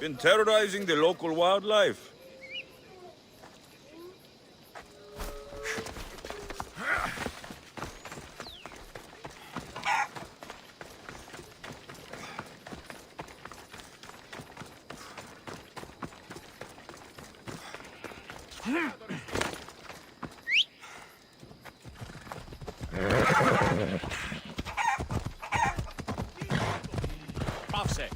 Been terrorizing the local wildlife. Offset.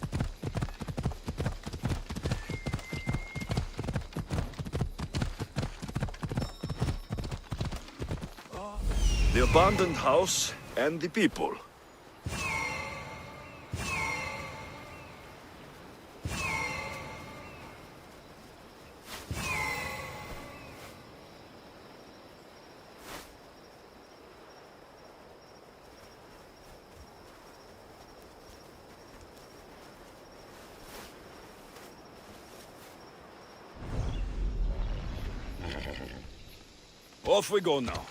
The abandoned house and the people. Off we go now.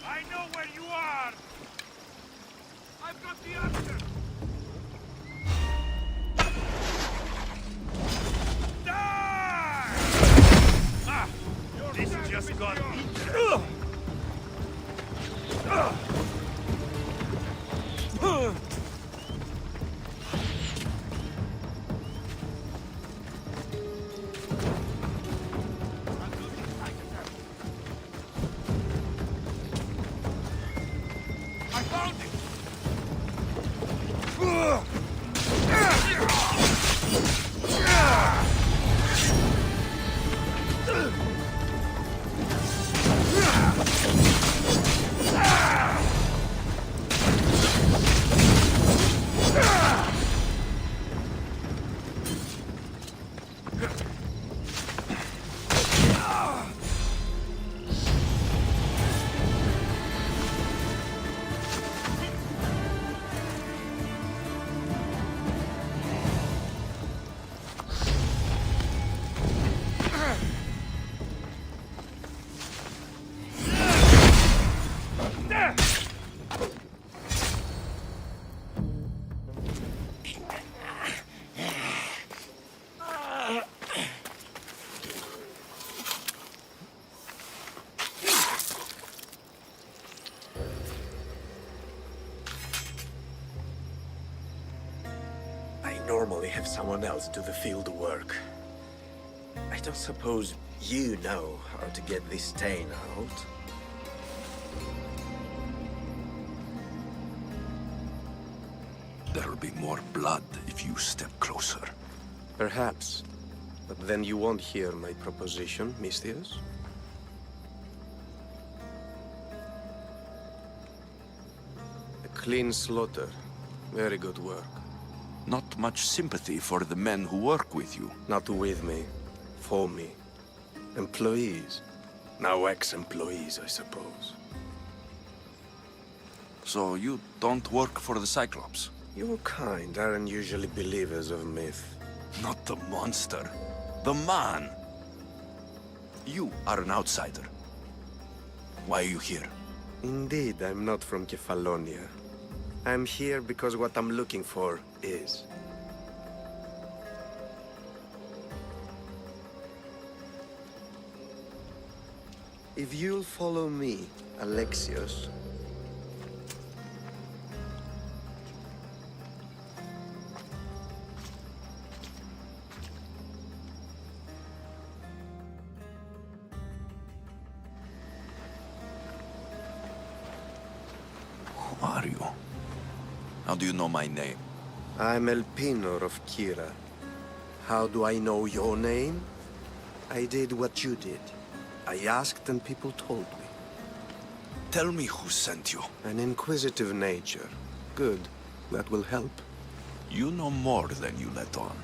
I know where you are! I've got the answer! Die! Ah! This just got eaten! I found it! I normally have someone else do the field work. I don't suppose you know how to get this stain out? There'll be more blood if you step closer. Perhaps. But then you won't hear my proposition, Mistius. A clean slaughter. Very good work. Not much sympathy for the men who work with you. Not with me. For me. Employees. Now ex-employees, I suppose. So you don't work for the Cyclops? Your kind aren't usually believers of myth. Not the monster. The man. You are an outsider. Why are you here? Indeed, I'm not from Kephallonia. I'm here because what I'm looking for is. If you'll follow me, Alexios. Who are you? How do you know my name? I'm Elpinor of Kira. How do I know your name? I did what you did. I asked and people told me. Tell me who sent you. An inquisitive nature. Good. That will help. You know more than you let on.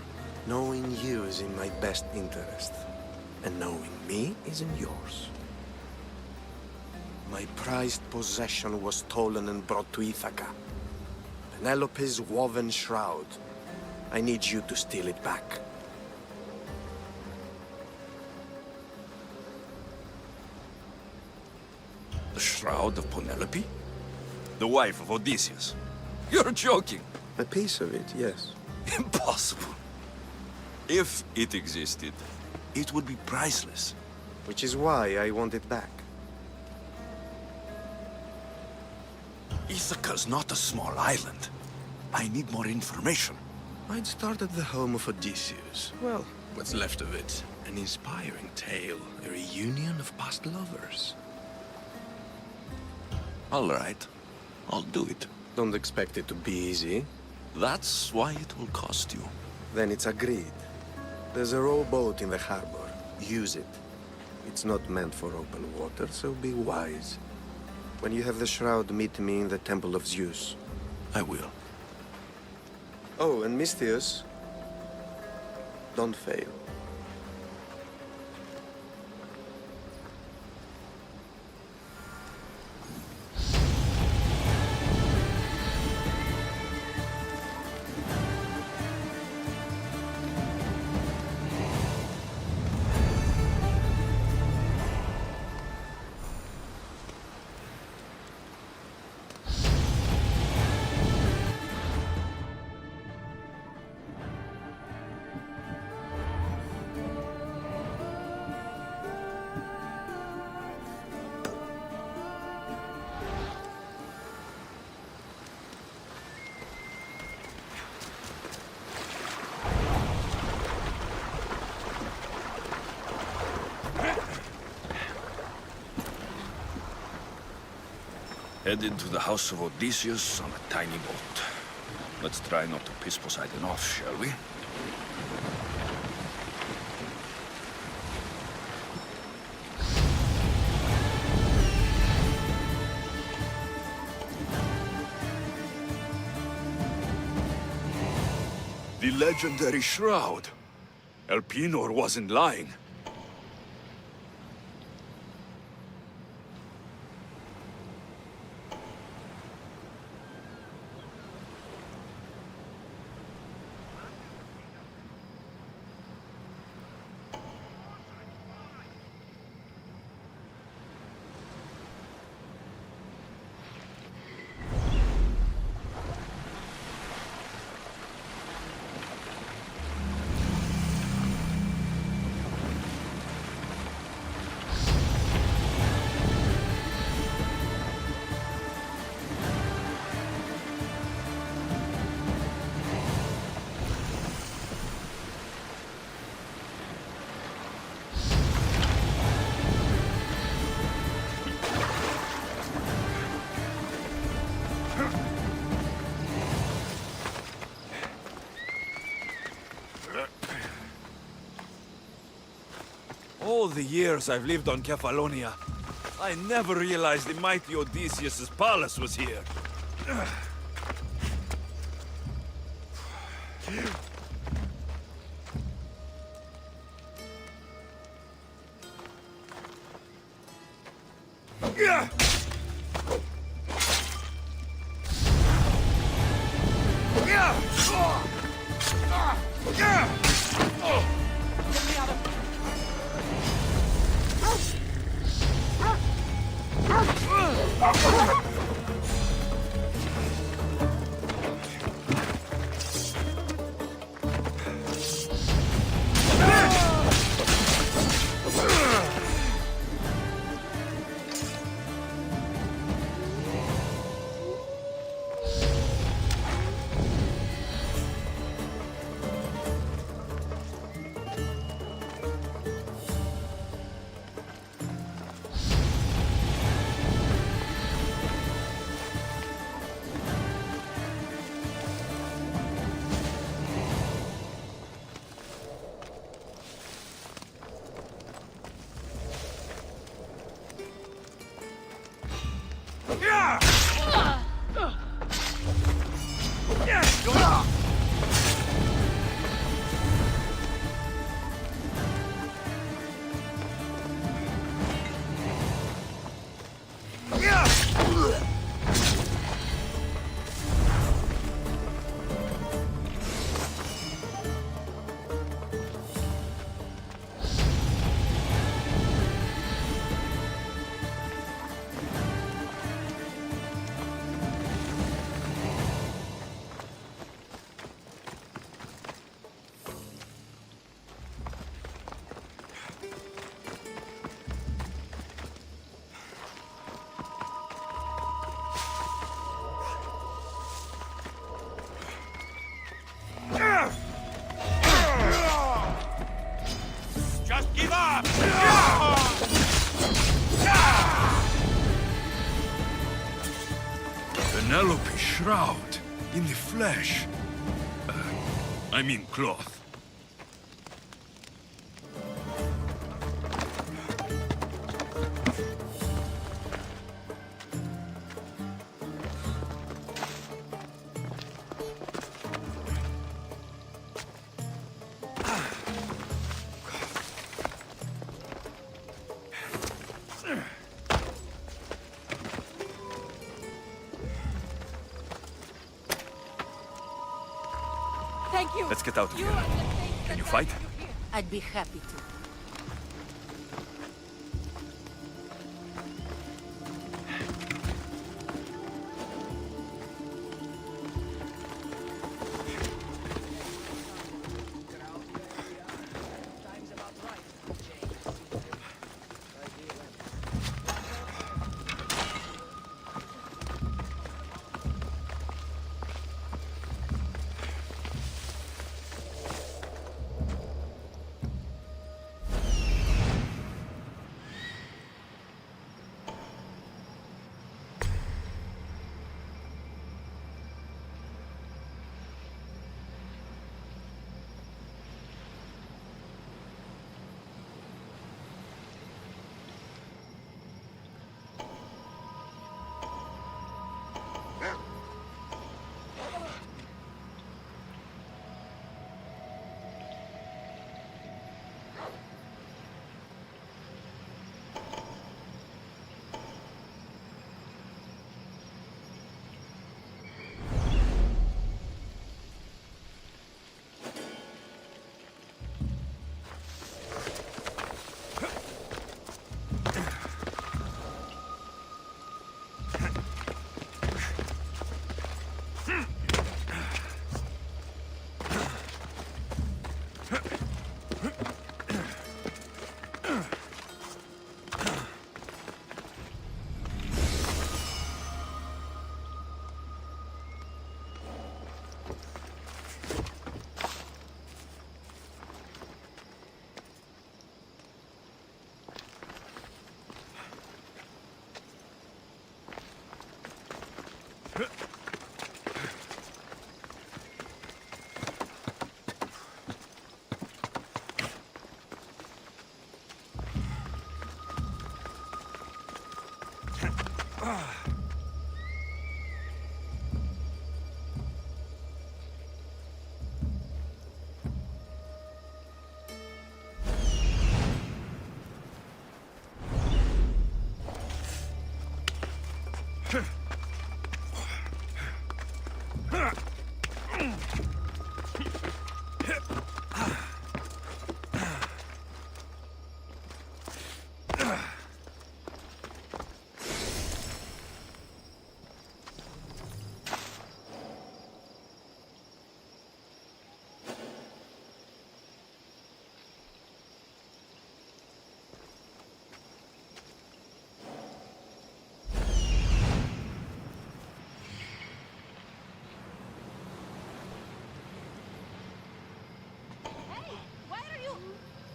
Knowing you is in my best interest. and knowing me isn't yours. My prized possession was stolen and brought to Ithaca. Penelope's woven shroud. I need you to steal it back. The shroud of Penelope? The wife of Odysseus? You're joking! A piece of it, yes. Impossible. If it existed, it would be priceless. Which is why I want it back. Ithaca's not a small island. I need more information. I'd start at the home of Odysseus. Well, what's left of it. An inspiring tale, a reunion of past lovers. All right. I'll do it. Don't expect it to be easy. That's why it will cost you. Then it's agreed. There's a rowboat in the harbor. Use it. It's not meant for open water, so be wise. When you have the shroud, meet me in the Temple of Zeus. I will. Oh, and Misthios, don't fail. Headed to the house of Odysseus on a tiny boat. Let's try not to piss Poseidon off, shall we? The legendary shroud. Elpenor wasn't lying. All the years I've lived on Kephallonia, I never realized the mighty Odysseus' palace was here. shroud in the flesh. I mean cloth. Thank you. Let's get out of You here. are the thing Can that you fight? got you here. I'd be happy to.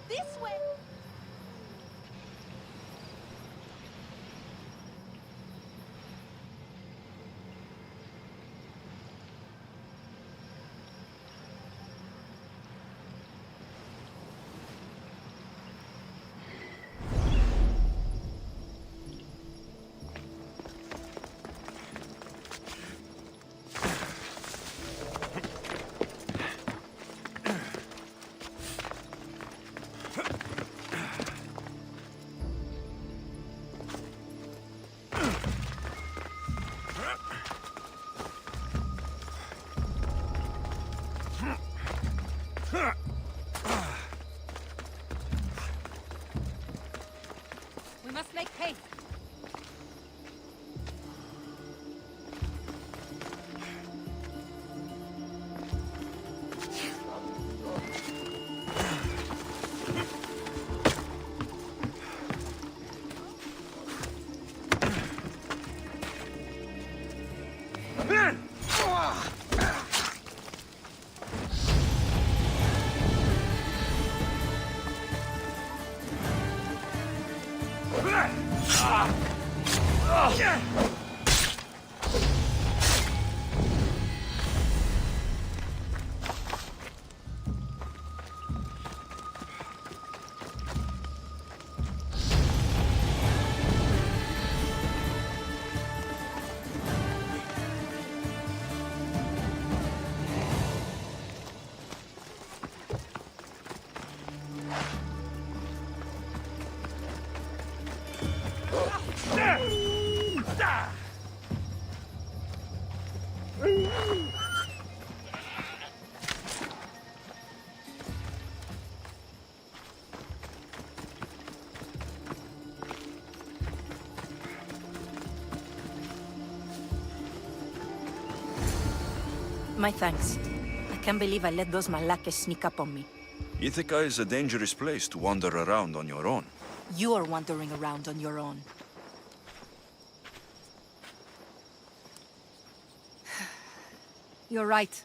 This way! My thanks. I can't believe I let those Malakas sneak up on me. Ithaca is a dangerous place to wander around on your own. You are wandering around on your own. You're right.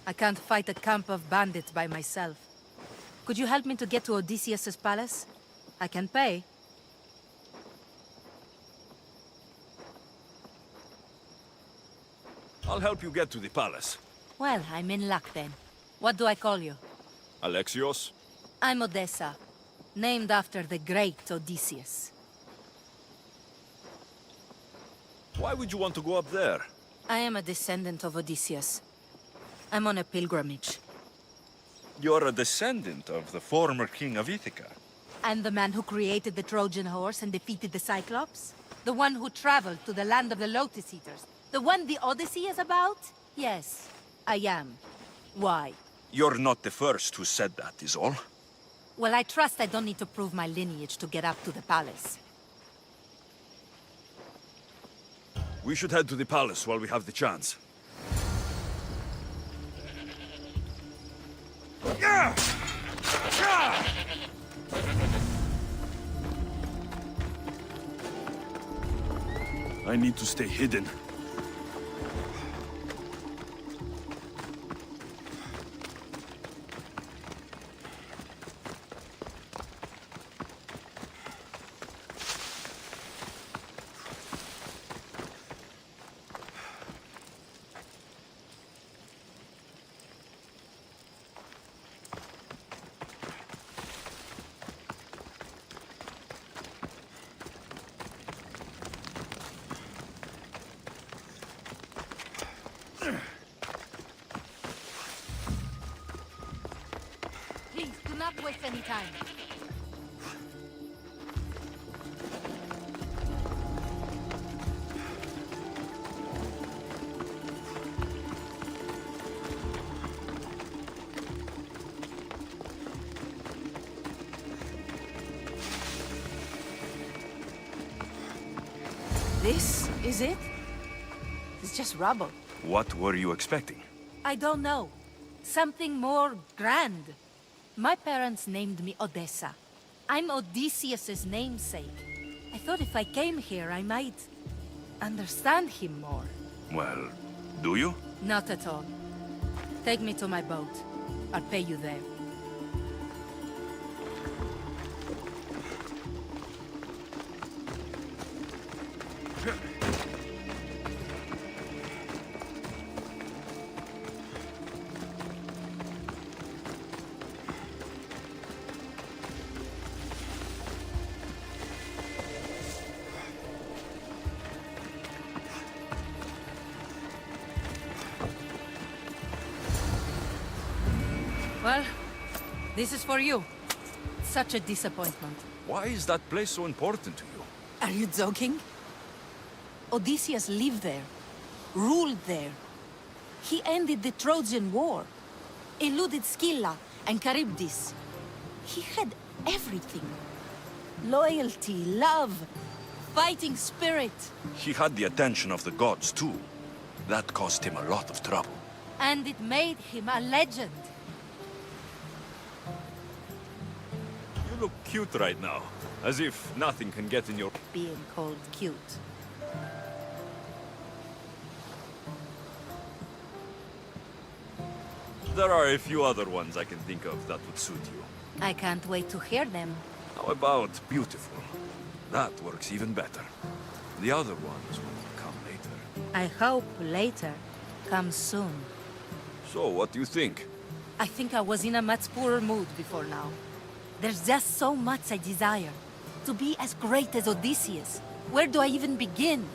I can't fight a camp of bandits by myself. Could you help me to get to Odysseus' palace? I can pay. I'll help you get to the palace. Well, I'm in luck then. What do I call you? Alexios? I'm Odessa, named after the great Odysseus. Why would you want to go up there? I am a descendant of Odysseus. I'm on a pilgrimage. You're a descendant of the former king of Ithaca. And the man who created the Trojan horse and defeated the Cyclops? The one who traveled to the land of the Lotus Eaters? The one the Odyssey is about? Yes, I am. Why? You're not the first who said that, is all. Well, I trust I don't need to prove my lineage to get up to the palace. We should head to the palace while we have the chance. I need to stay hidden. Please, do not waste any time. This is it? It's just rubble. What were you expecting? I don't know. Something more grand. My parents named me Odessa. I'm Odysseus's namesake. I thought if I came here, I might understand him more. Well, do you? Not at all. Take me to my boat. I'll pay you there. Well, this is for you. Such a disappointment. Why is that place so important to you? Are you joking? Odysseus lived there, ruled there. He ended the Trojan War, eluded Scylla and Charybdis. He had everything. Loyalty, love, fighting spirit. He had the attention of the gods, too. That caused him a lot of trouble. And it made him a legend. You look cute right now. As if nothing can get in your... Being called cute. There are a few other ones I can think of that would suit you. I can't wait to hear them. How about beautiful? That works even better. The other ones will come later. I hope later comes soon. So, what do you think? I think I was in a much poorer mood before now. There's just so much I desire. To be as great as Odysseus. Where do I even begin?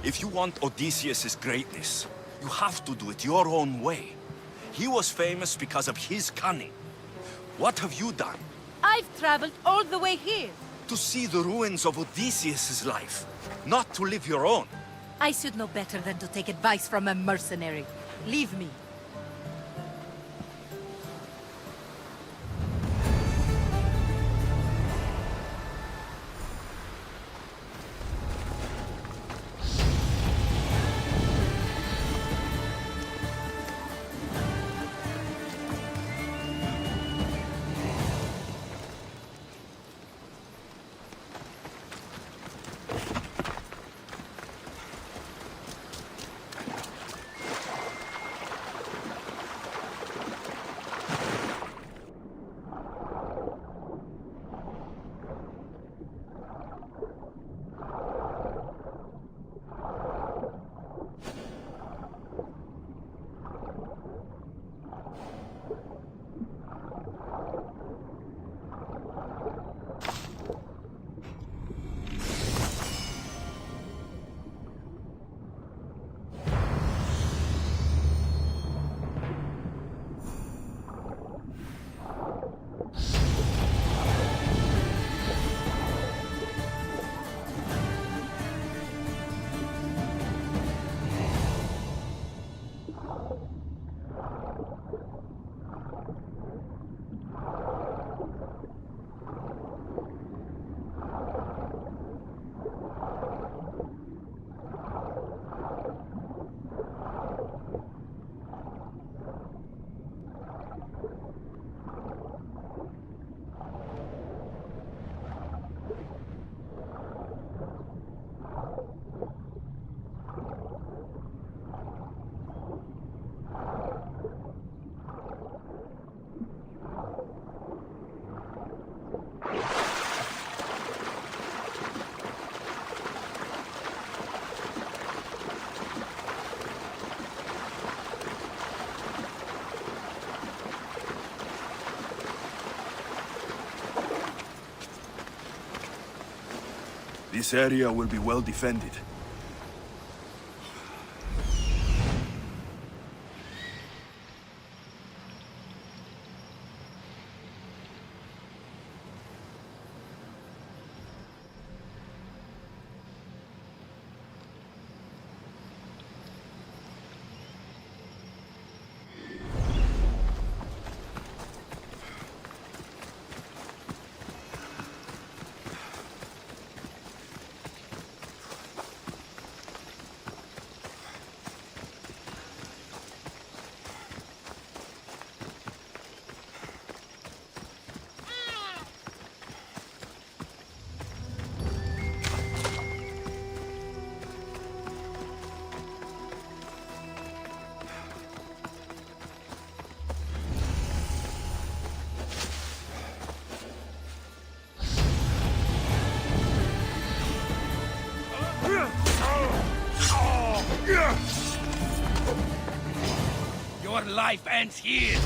If you want Odysseus' greatness, you have to do it your own way. He was famous because of his cunning. What have you done? I've traveled all the way here. To see the ruins of Odysseus' life, not to live your own. I should know better than to take advice from a mercenary. Leave me. This area will be well defended. Your life ends here!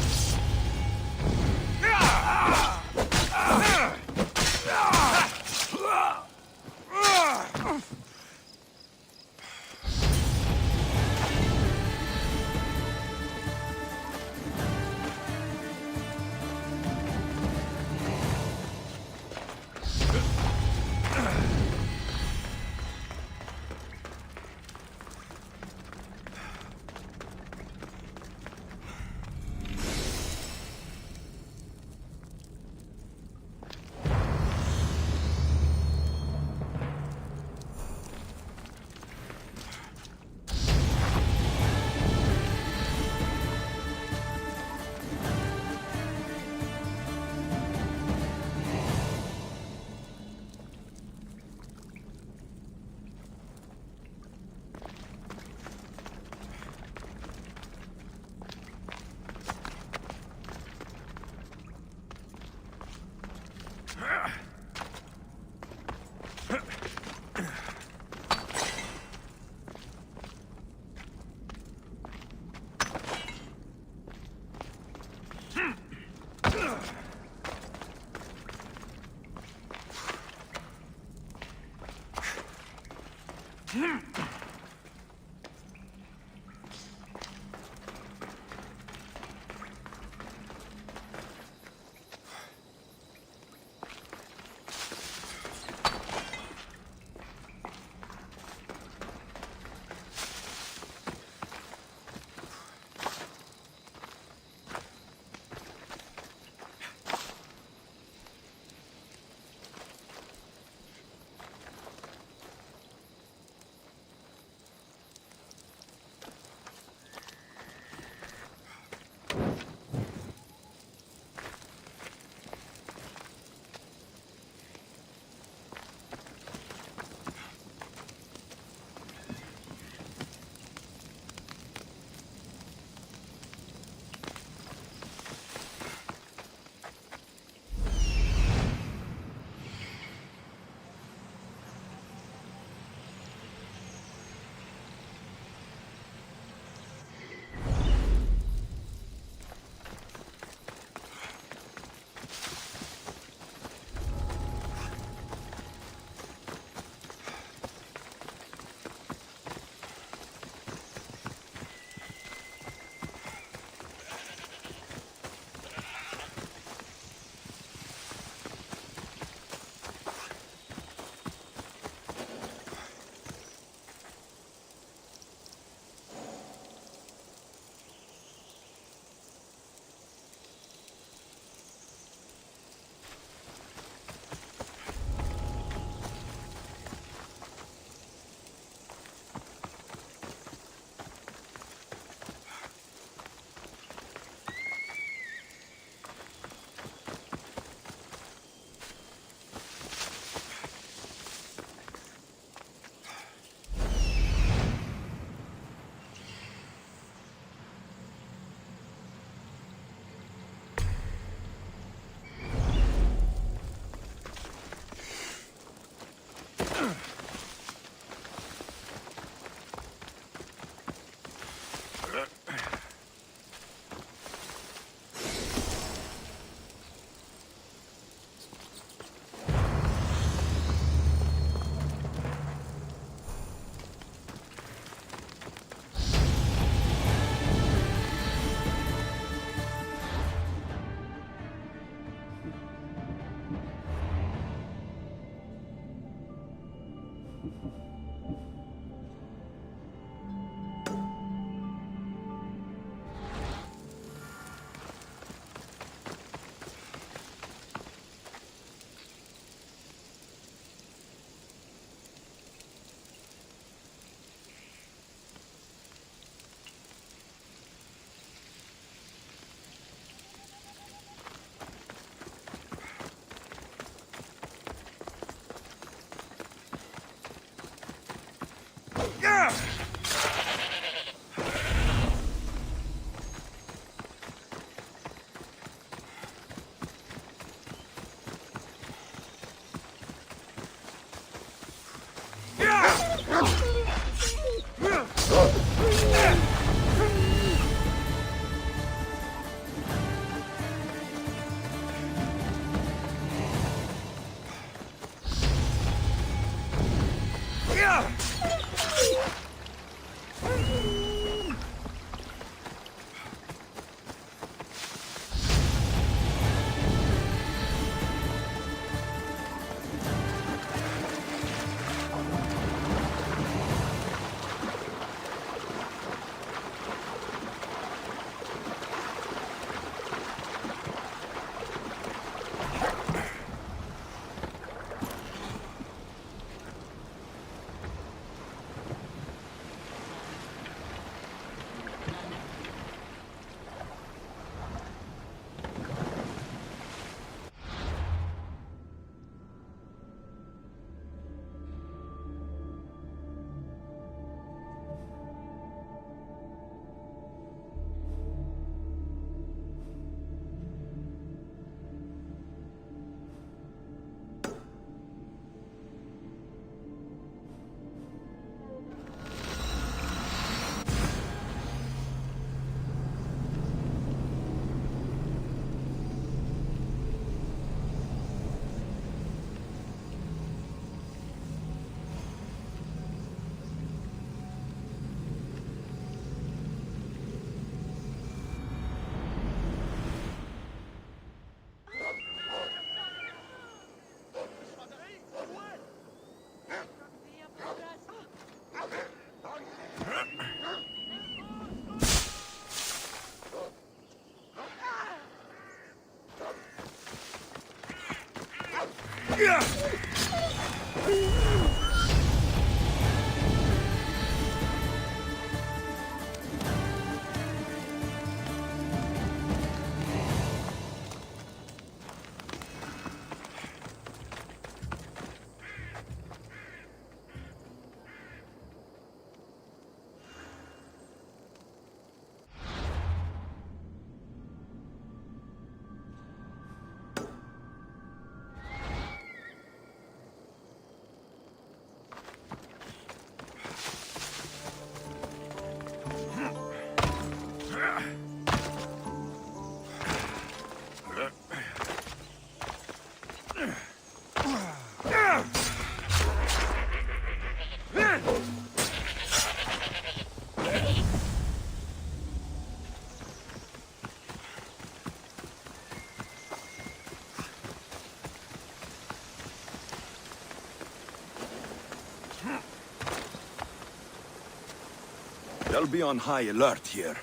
They'll be on high alert here.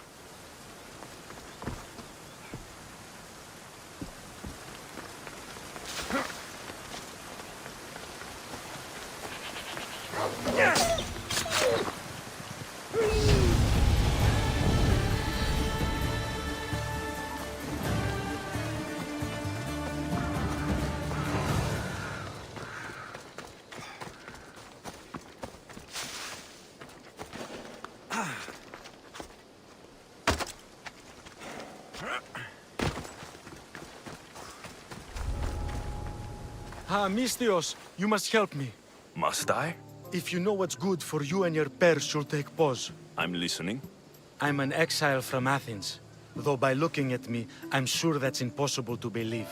Mistios, you must help me. Must I? If you know what's good for you and your pairs, you'll take pause. I'm listening. I'm an exile from Athens. Though by looking at me, I'm sure that's impossible to believe.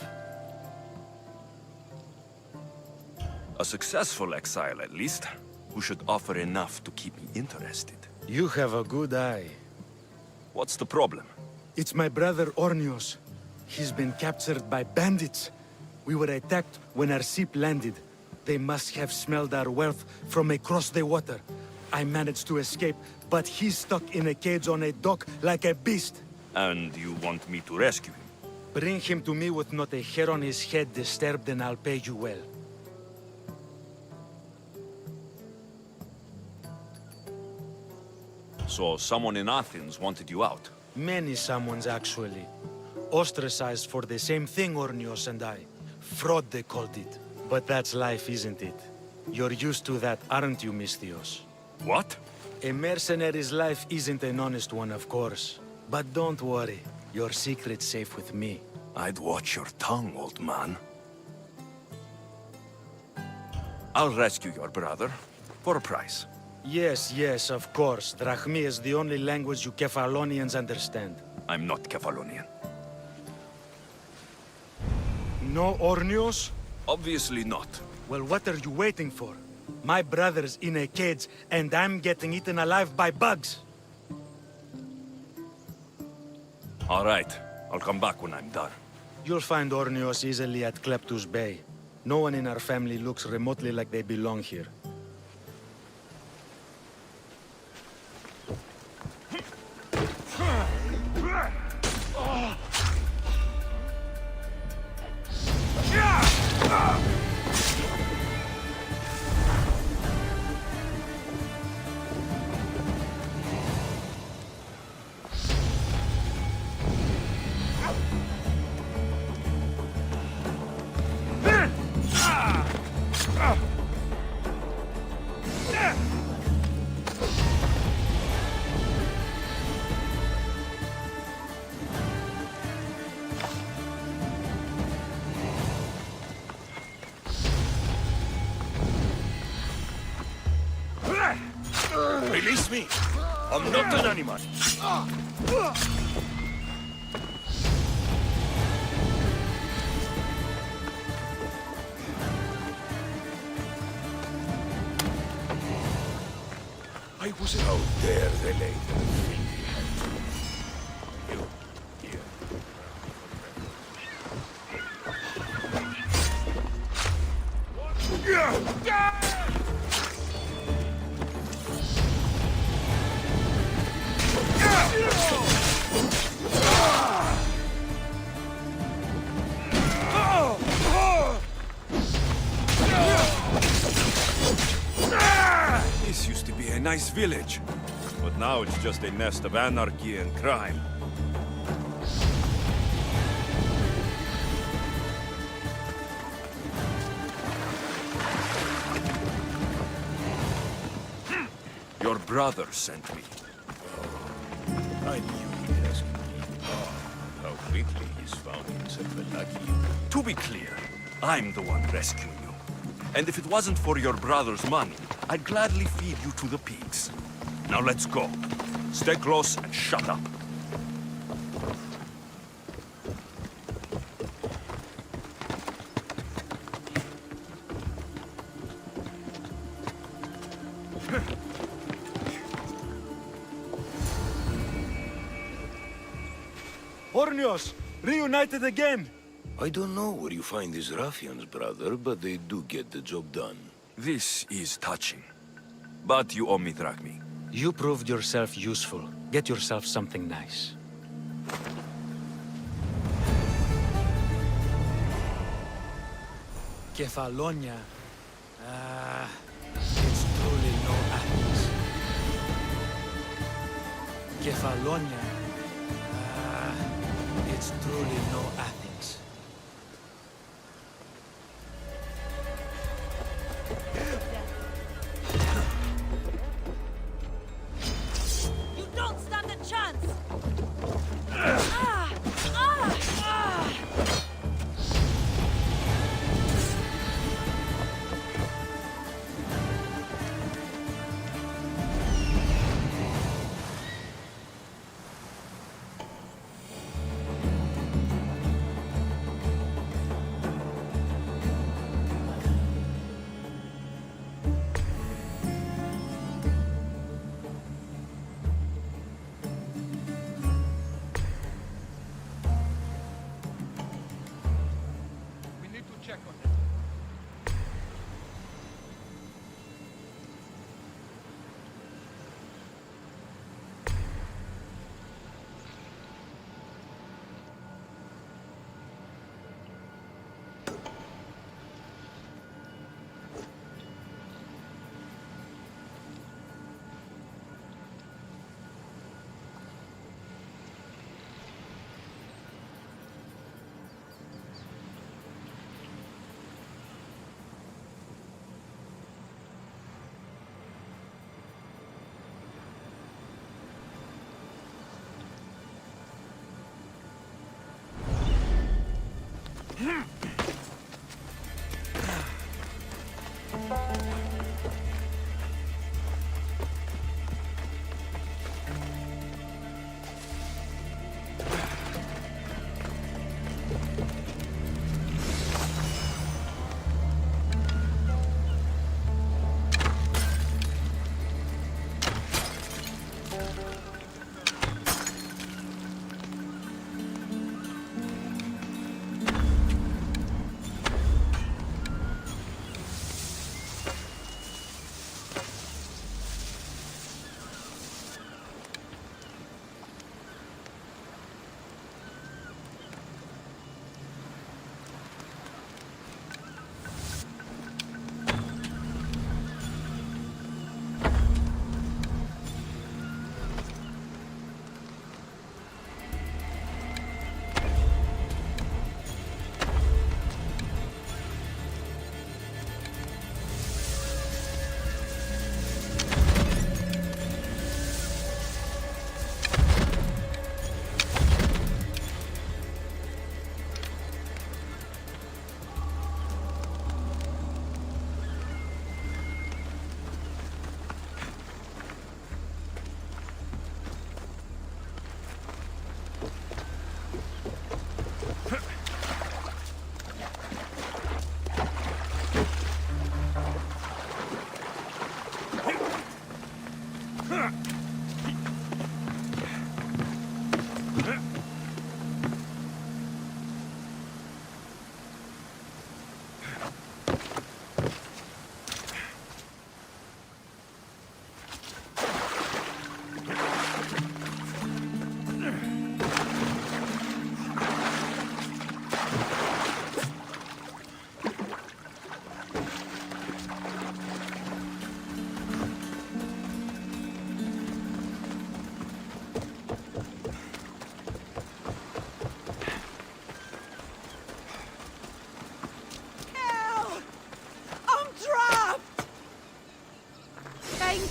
A successful exile, at least, who should offer enough to keep me interested. You have a good eye. What's the problem? It's my brother Ornios. He's been captured by bandits. We were attacked when our ship landed. They must have smelled our wealth from across the water. I managed to escape, but he's stuck in a cage on a dock like a beast. And you want me to rescue him? Bring him to me with not a hair on his head disturbed, and I'll pay you well. So someone in Athens wanted you out? Many someones, actually. Ostracized for the same thing, Ornios and I. Fraud, they called it. But that's life, isn't it? You're used to that, aren't you, Misthios? What? A mercenary's life isn't an honest one, of course. But don't worry, your secret's safe with me. I'd watch your tongue, old man. I'll rescue your brother, for a price. Yes, yes, of course. Drachmi is the only language you Kephalonians understand. I'm not Kephalonian. No Ornios? Obviously not. Well, what are you waiting for? My brother's in a cage, and I'm getting eaten alive by bugs. All right. I'll come back when I'm done. You'll find Ornios easily at Kleptus Bay. No one in our family looks remotely like they belong here. Release me! I'm not an animal! I was out there the later. You, here. This used to be a nice village, but now it's just a nest of anarchy and crime. Your brother sent me. I knew he'd rescue me. How quickly he's found himself a lucky. To be clear, I'm the one rescuing you. And if it wasn't for your brother's money, I'd gladly feed you to the pigs. Now let's go. Stay close and shut up. Ornios! Reunited again! I don't know where you find these ruffians, brother, but they do get the job done. This is touching. But you owe me drachmi. You proved yourself useful. Get yourself something nice. Kephallonia. It's truly no Athens. Kephallonia. It's truly no Athens. You don't stand a chance! Ah! Ah! Ah!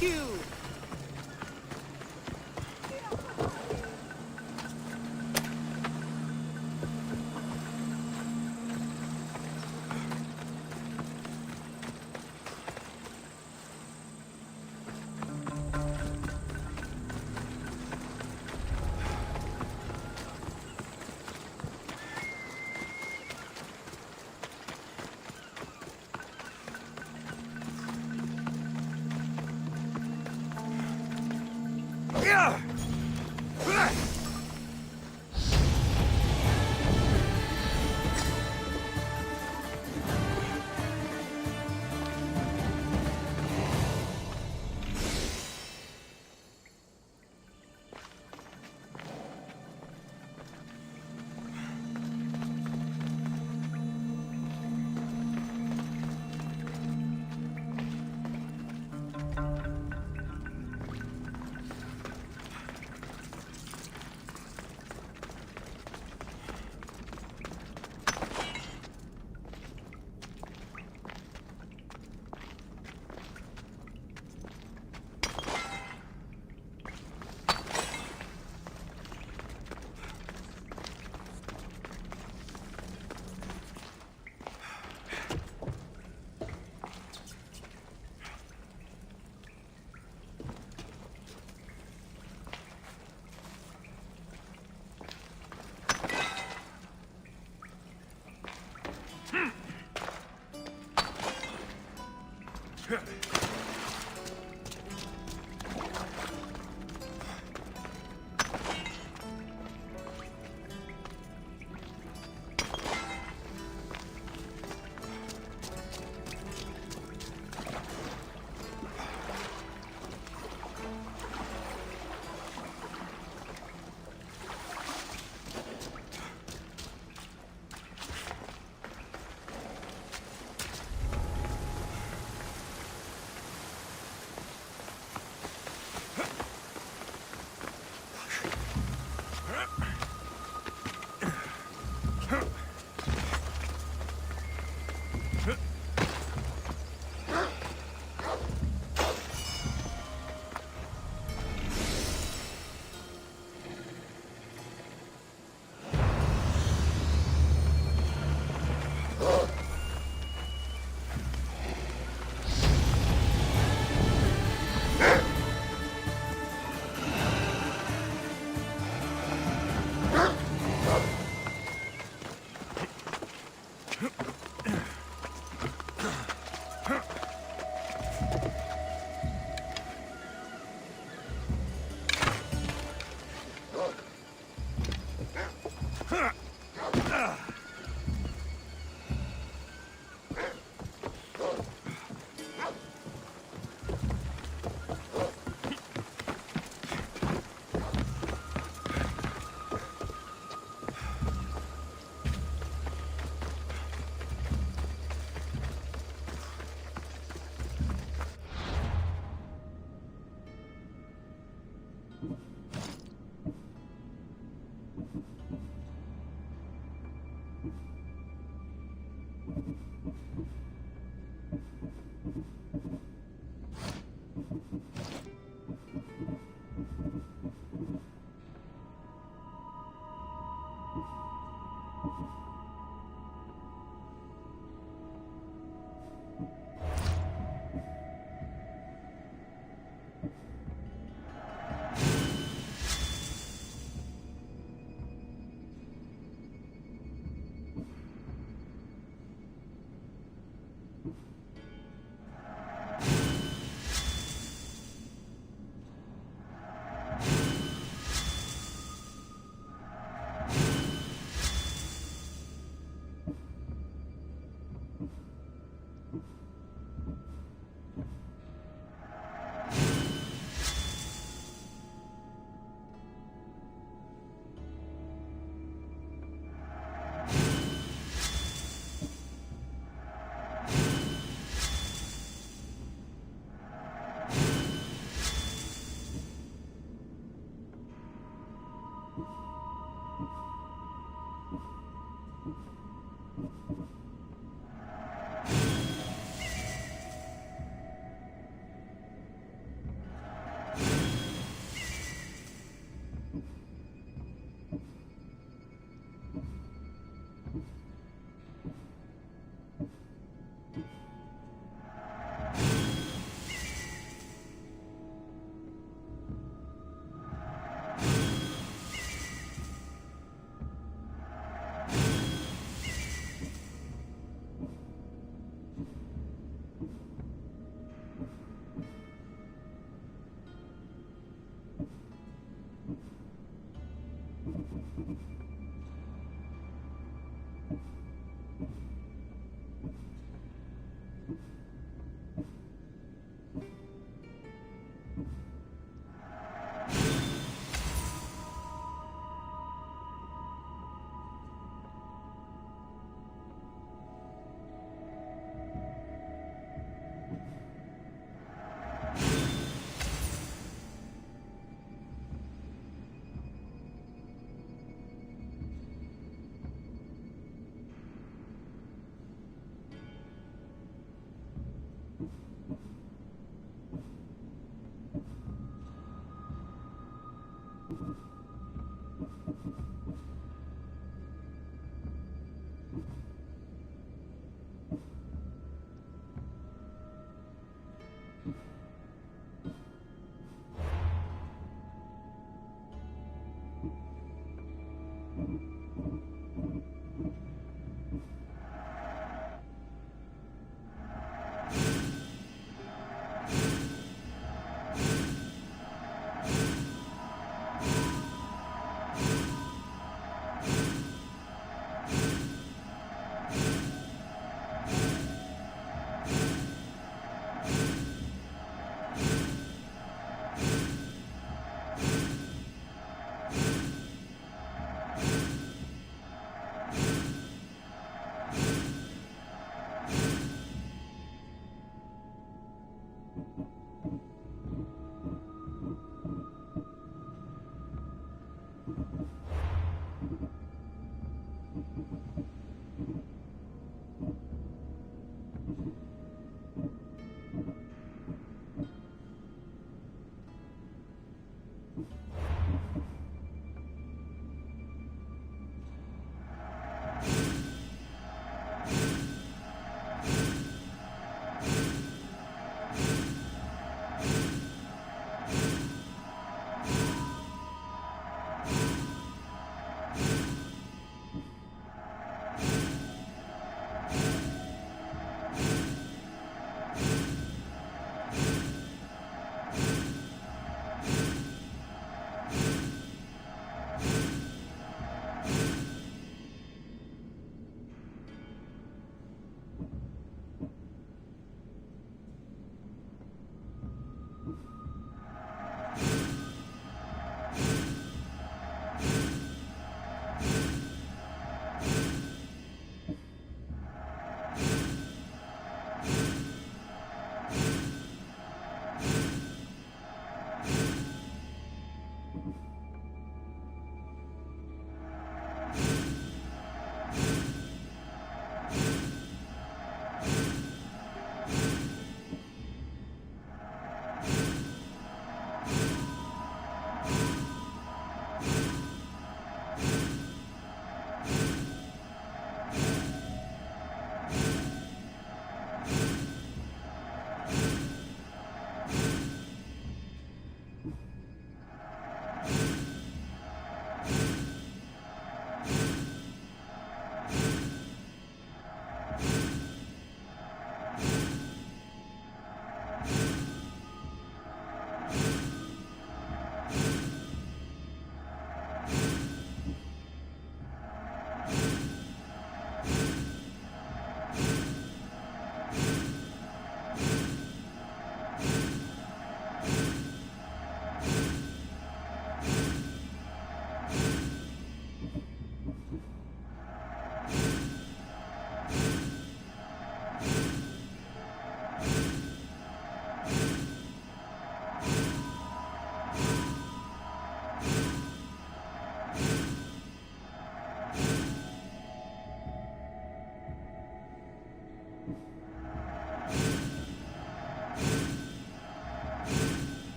rescue!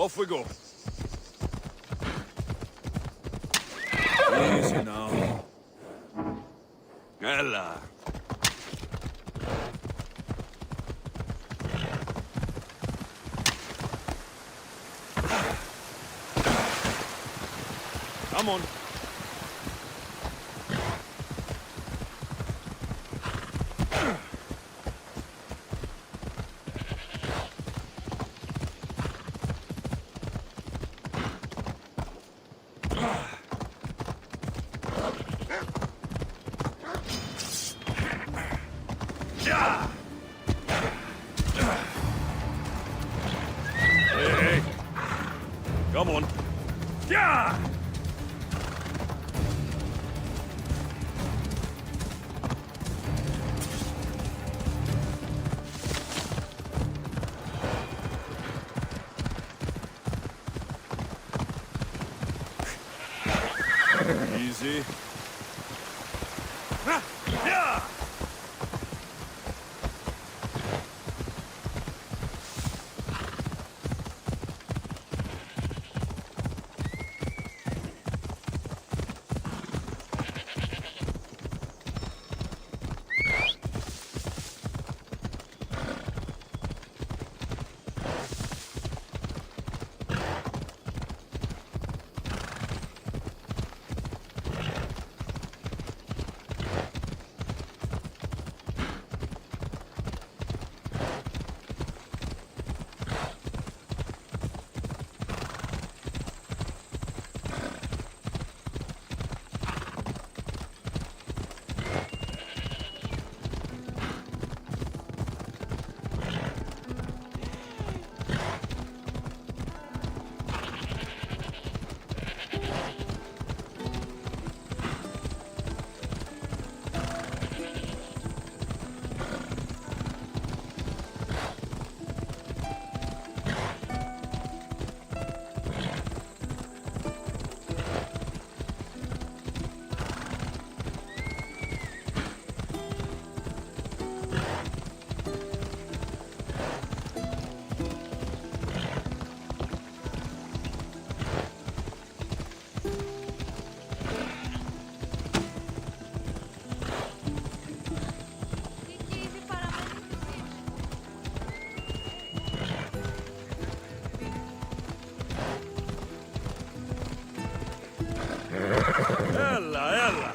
Off we go. Easy now. Ella. Come on. Hey, come on. Yeah! Easy. Ella, ella.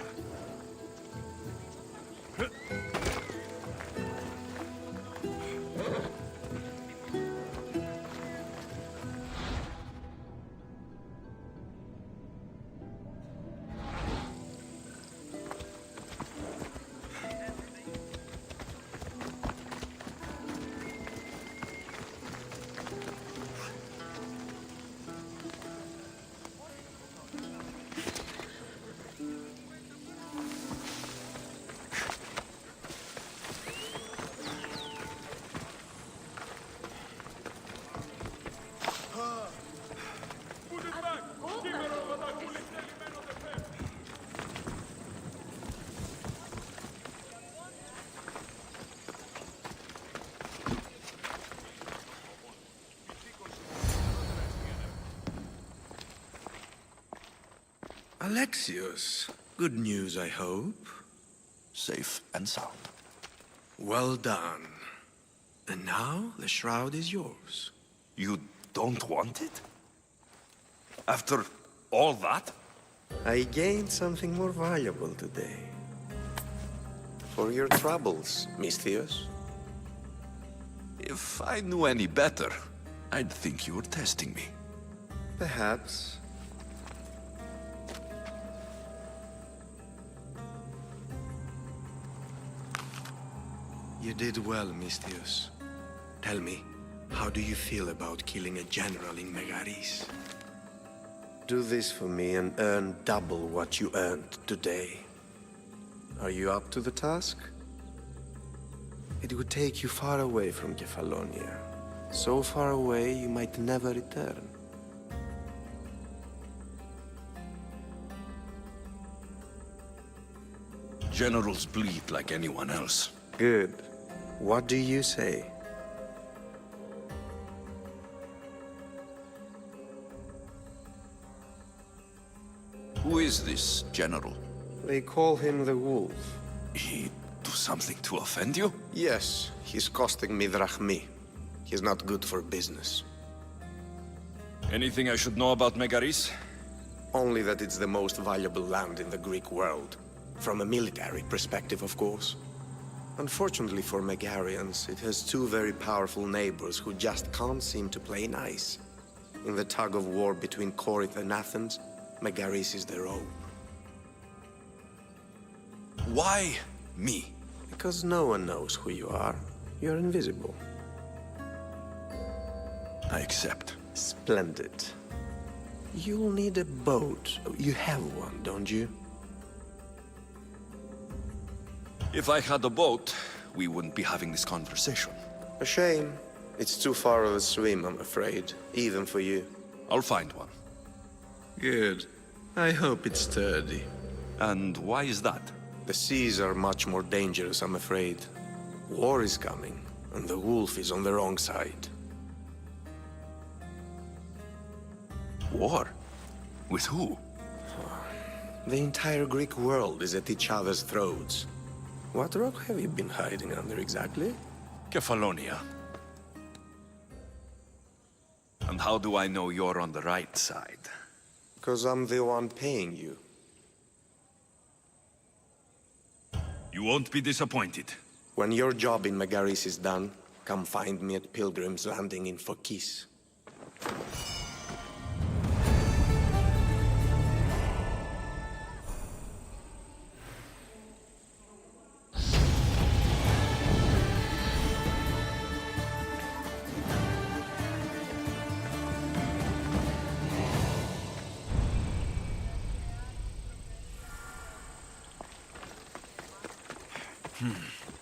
Alexios, good news, I hope. Safe and sound. Well done. And now the shroud is yours. You don't want it? After all that? I gained something more valuable today. For your troubles, Misthios. If I knew any better, I'd think you were testing me. Perhaps. You did well, Misthios. Tell me, how do you feel about killing a general in Megaris? Do this for me and earn double what you earned today. Are you up to the task? It would take you far away from Kephallonia. So far away you might never return. Generals bleed like anyone else. Good. What do you say? Who is this general? They call him the Wolf. He do something to offend you? Yes, he's costing me drachmi. He's not good for business. Anything I should know about Megaris? Only that it's the most valuable land in the Greek world. From a military perspective, of course. Unfortunately for Megarians, it has two very powerful neighbors who just can't seem to play nice. In the tug-of-war between Corinth and Athens, Megaris is their own. Why me? Because no one knows who you are. You're invisible. I accept. Splendid. You'll need a boat. You have one, don't you? If I had a boat, we wouldn't be having this conversation. A shame. It's too far of a swim, I'm afraid. Even for you. I'll find one. Good. I hope it's sturdy. And why is that? The seas are much more dangerous, I'm afraid. War is coming, and the wolf is on the wrong side. War? With who? The entire Greek world is at each other's throats. What rock have you been hiding under exactly? Kephallonia. And how do I know you're on the right side? Because I'm the one paying you. You won't be disappointed. When your job in Megaris is done, come find me at Pilgrim's Landing in Phokis.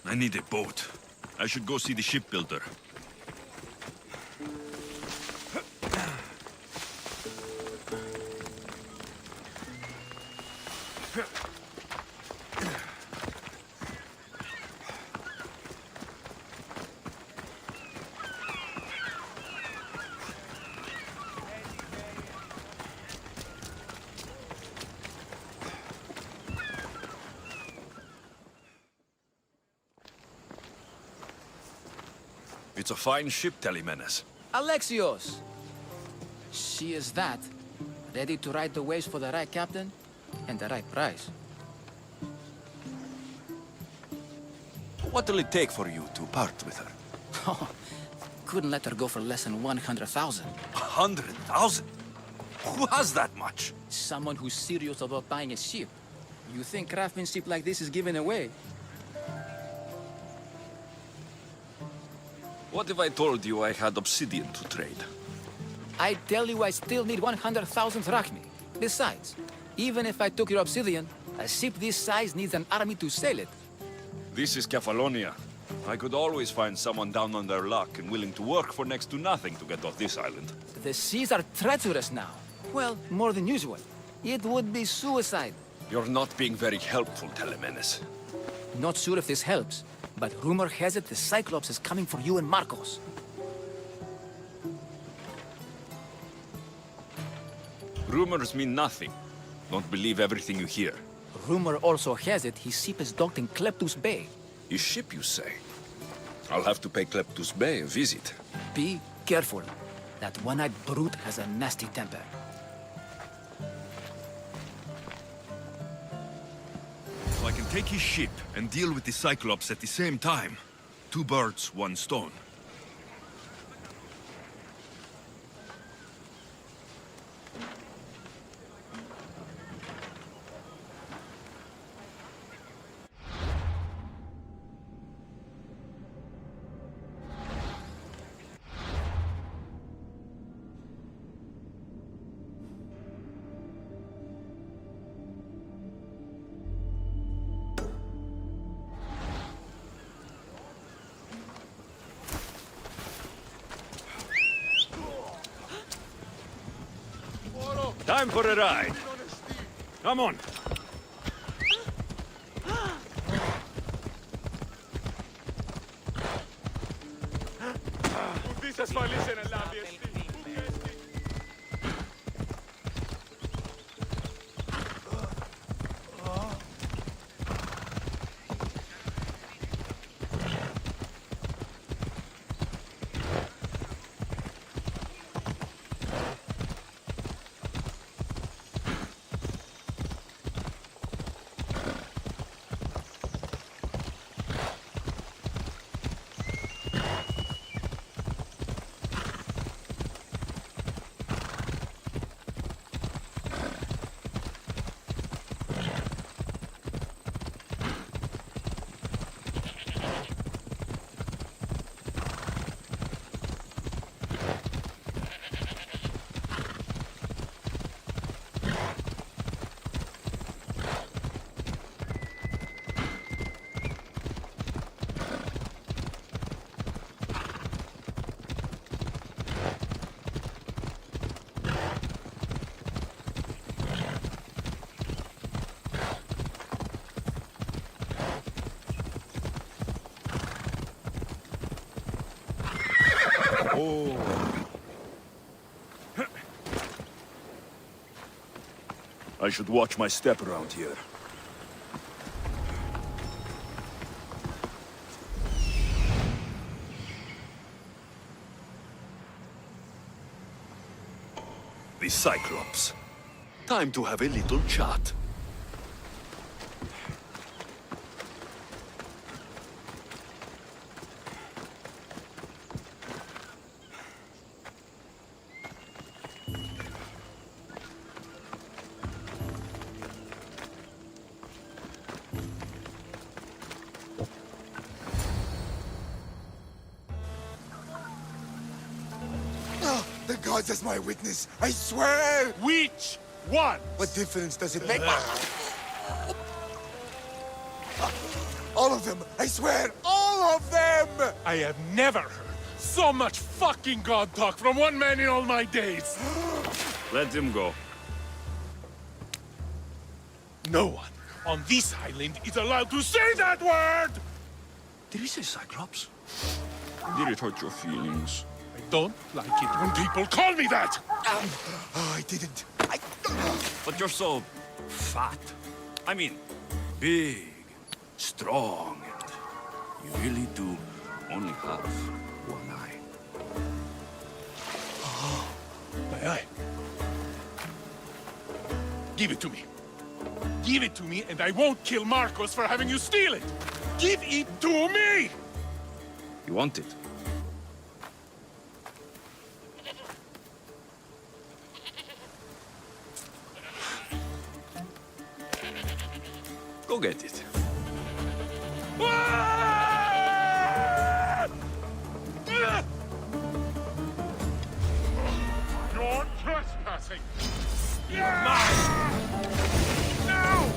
I need a boat. I should go see the shipbuilder. It's a fine ship, Telemenes. Alexios! She is that. Ready to ride the waves for the right captain and the right price. What'll it take for you to part with her? Couldn't let her go for less than 100,000. 100,000? Who has that much? Someone who's serious about buying a ship. You think craftsmanship like this is given away? What if I told you I had obsidian to trade? I tell you I still need 100,000 drachmi. Besides, even if I took your obsidian, a ship this size needs an army to sail it. This is Kephallonia. I could always find someone down on their luck and willing to work for next to nothing to get off this island. The seas are treacherous now. Well, more than usual. It would be suicide. You're not being very helpful, Telemenes. Not sure if this helps, but rumor has it the Cyclops is coming for you and Marcos. Rumors mean nothing. Don't believe everything you hear. Rumor also has it his ship is docked in Kleptus Bay. His ship, you say? I'll have to pay Kleptus Bay a visit. Be careful. That one-eyed brute has a nasty temper. So I can take his ship and deal with the Cyclops at the same time. 2 birds, 1 stone. Time for a ride. Come on. I should watch my step around here. The Cyclops. Time to have a little chat. The gods as my witness, I swear! Which one? What difference does it make? All of them, I swear, all of them! I have never heard so much fucking god talk from one man in all my days. Let him go. No one on this island is allowed to say that word! Did he say Cyclops? Did it hurt your feelings? I don't like it when people call me that! Oh, I didn't. But you're so fat. I mean, big, strong, and you really do only have one eye. My eye. Give it to me. Give it to me, and I won't kill Marcos for having you steal it! Give it to me! You want it? Go get it. You're trespassing! You're mine! No!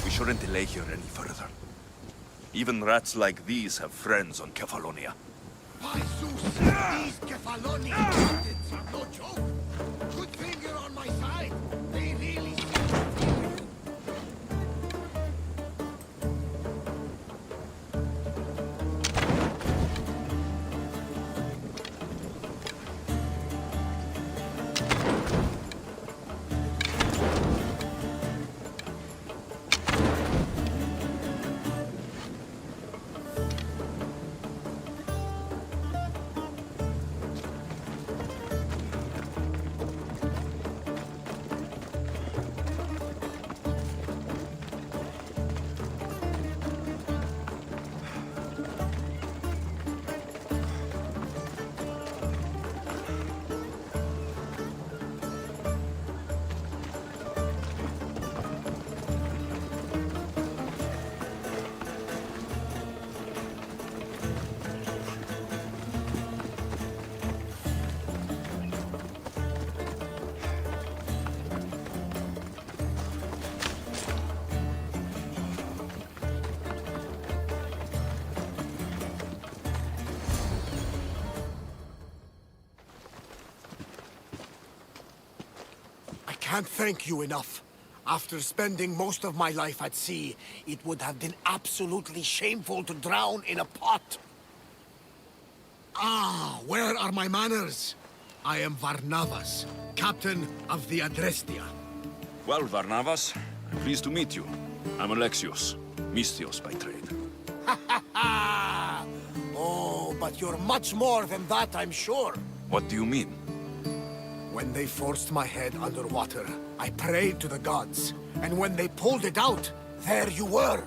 We shouldn't delay here any further. Even rats like these have friends on Kephallonia. By Zeus, these Kephallonia bandits are no joke. Good thing you're on my side. They really seem to feel you. I can't thank you enough. After spending most of my life at sea, it would have been absolutely shameful to drown in a pot. Ah, where are my manners? I am Varnavas, captain of the Adrestia. Well, Varnavas, I'm pleased to meet you. I'm Alexios, Mystios by trade. Oh, but you're much more than that, I'm sure. What do you mean? When they forced my head underwater, I prayed to the gods. And when they pulled it out, there you were.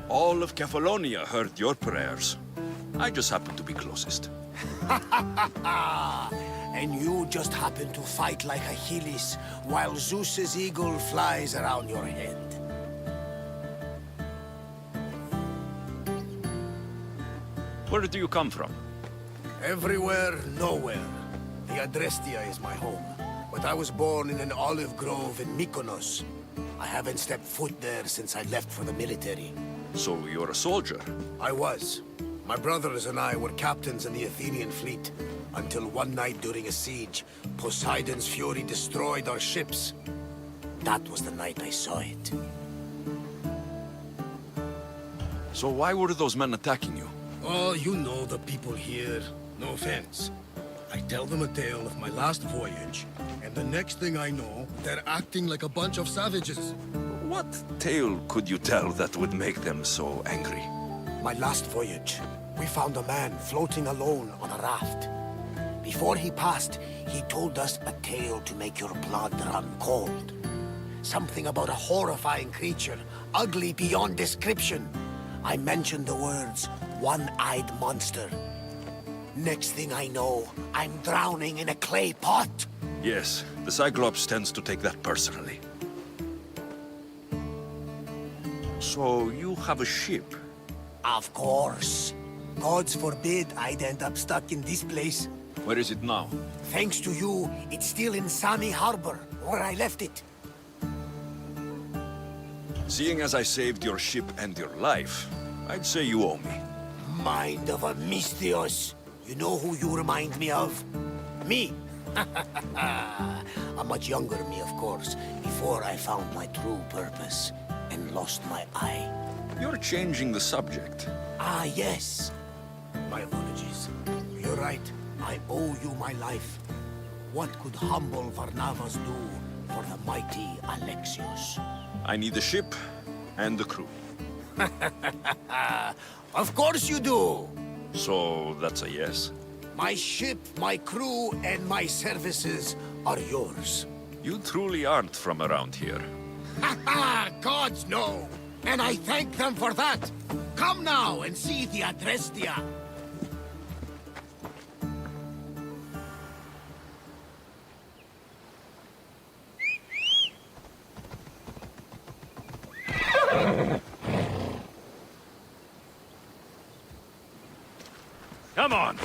All of Kephallonia heard your prayers. I just happened to be closest. And you just happen to fight like Achilles while Zeus's eagle flies around your head. Where do you come from? Everywhere, nowhere. The Adrestia is my home. But I was born in an olive grove in Mykonos. I haven't stepped foot there since I left for the military. So you're a soldier? I was. My brothers and I were captains in the Athenian fleet, until one night during a siege, Poseidon's fury destroyed our ships. That was the night I saw it. So why were those men attacking you? Oh, you know the people here. No offense. I tell them a tale of my last voyage, and the next thing I know, they're acting like a bunch of savages. What tale could you tell that would make them so angry? My last voyage, we found a man floating alone on a raft. Before he passed, he told us a tale to make your blood run cold. Something about a horrifying creature, ugly beyond description. I mentioned the words, one-eyed monster. Next thing I know, I'm drowning in a clay pot. Yes, the Cyclops tends to take that personally. So you have a ship? Of course. Gods forbid I'd end up stuck in this place. Where is it now? Thanks to you, it's still in Sami Harbor, where I left it. Seeing as I saved your ship and your life, I'd say you owe me. Mind of a Misthios. You know who you remind me of? Me. A much younger me, of course, before I found my true purpose and lost my eye. You're changing the subject. Ah, yes. My apologies. You're right. I owe you my life. What could humble Varnavas do for the mighty Alexios? I need the ship and the crew. Of course you do! So that's a yes? My ship, my crew, and my services are yours. You truly aren't from around here. Ha ha! Gods know! And I thank them for that! Come now and see the Adrestia! Come on!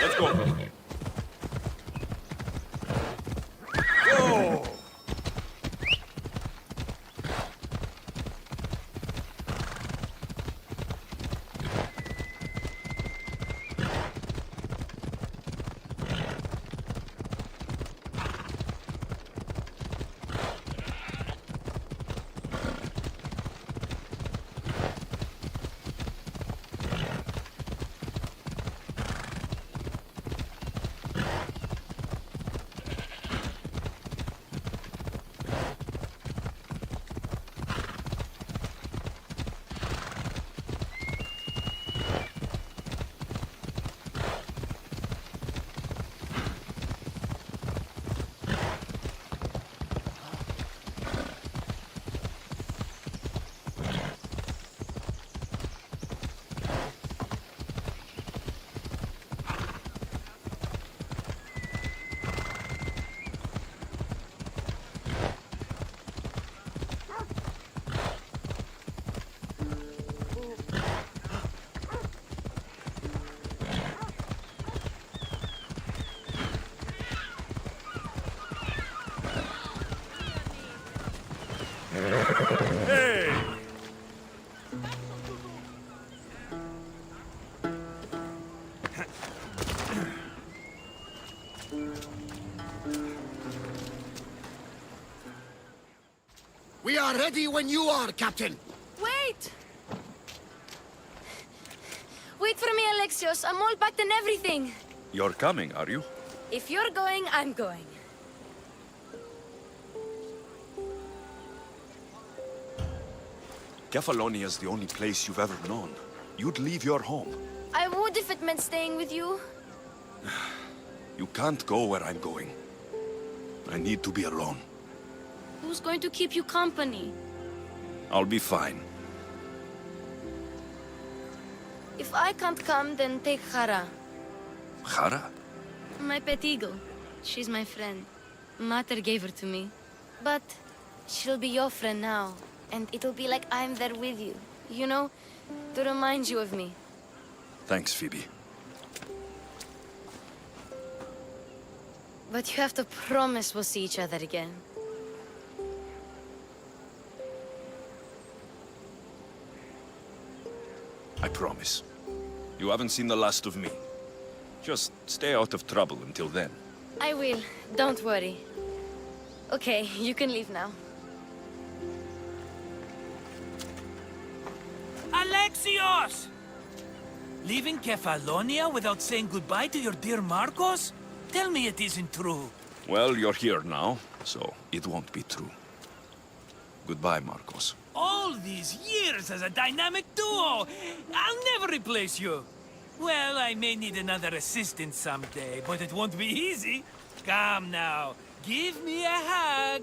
Let's go. Go! Hey! We are ready when you are, Captain! Wait! Wait for me, Alexios. I'm all packed and everything. You're coming, are you? If you're going, I'm going. Kephallonia is the only place you've ever known. You'd leave your home. I would if it meant staying with you. You can't go where I'm going. I need to be alone. Who's going to keep you company? I'll be fine. If I can't come, then take Hara, Hara? my pet eagle. She's my friend. Mater gave her to me. But she'll be your friend now, and it'll be like I'm there with you. You know, to remind you of me. Thanks, Phoebe. But you have to promise we'll see each other again. I promise. You haven't seen the last of me. Just stay out of trouble until then. I will. Don't worry. Okay, you can leave now. Alexios! Leaving Kephallonia without saying goodbye to your dear Marcos? Tell me it isn't true. Well, you're here now, so it won't be true. Goodbye, Marcos. All these years as a dynamic duo! I'll never replace you! Well, I may need another assistant someday, but it won't be easy. Come now, give me a hug!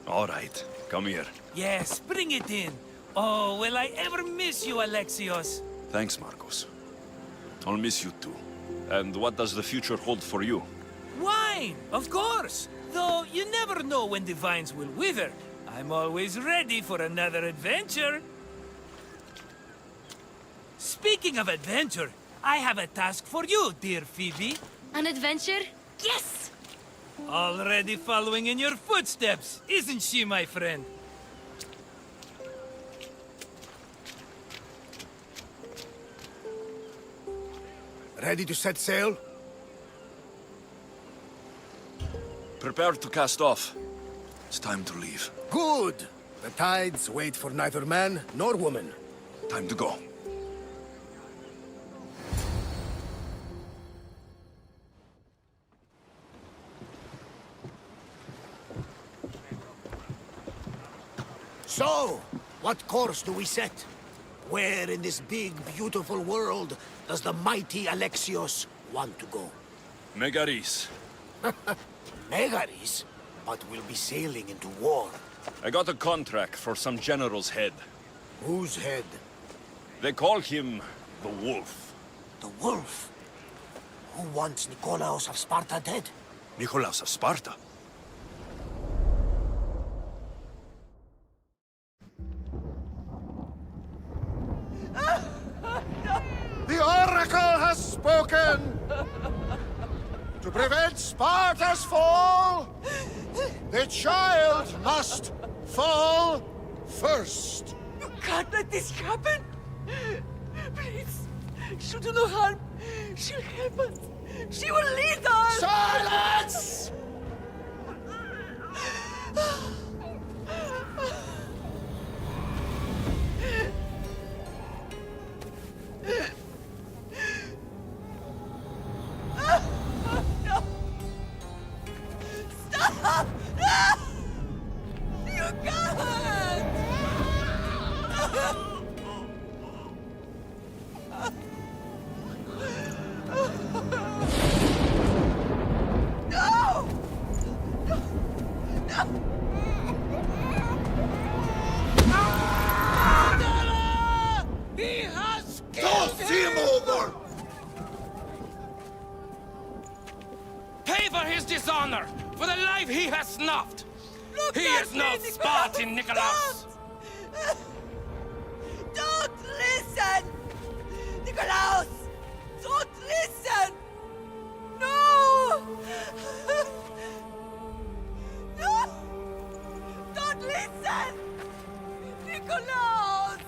All right, come here. Yes, bring it in. Oh, will I ever miss you, Alexios? Thanks, Marcos. I'll miss you too. And what does the future hold for you? Wine, of course! Though you never know when the vines will wither. I'm always ready for another adventure. Speaking of adventure, I have a task for you, dear Phoebe. An adventure? Yes! Already following in your footsteps, isn't she, my friend? Ready to set sail? Prepare to cast off. It's time to leave. Good! The tides wait for neither man nor woman. Time to go. So, what course do we set? Where in this big, beautiful world does the mighty Alexios want to go? Megaris. Megaris? But we'll be sailing into war. I got a contract for some general's head. Whose head? They call him the Wolf. The Wolf? Who wants Nikolaos of Sparta dead? Nikolaos of Sparta? The Oracle has spoken! To prevent Sparta's fall, the child must fall first. You can't let this happen! Please, she'll do no harm. She'll help us. She will lead us! Silence! Stop! No! You can't! No! No! No! He has killed him over! Pay for his dishonor, for the life he has snuffed. Look He at is me, no Nikolaos! Spartan, Nikolaos. Don't listen! Nikolaos! Don't listen! No! No! Don't listen! Nikolaos!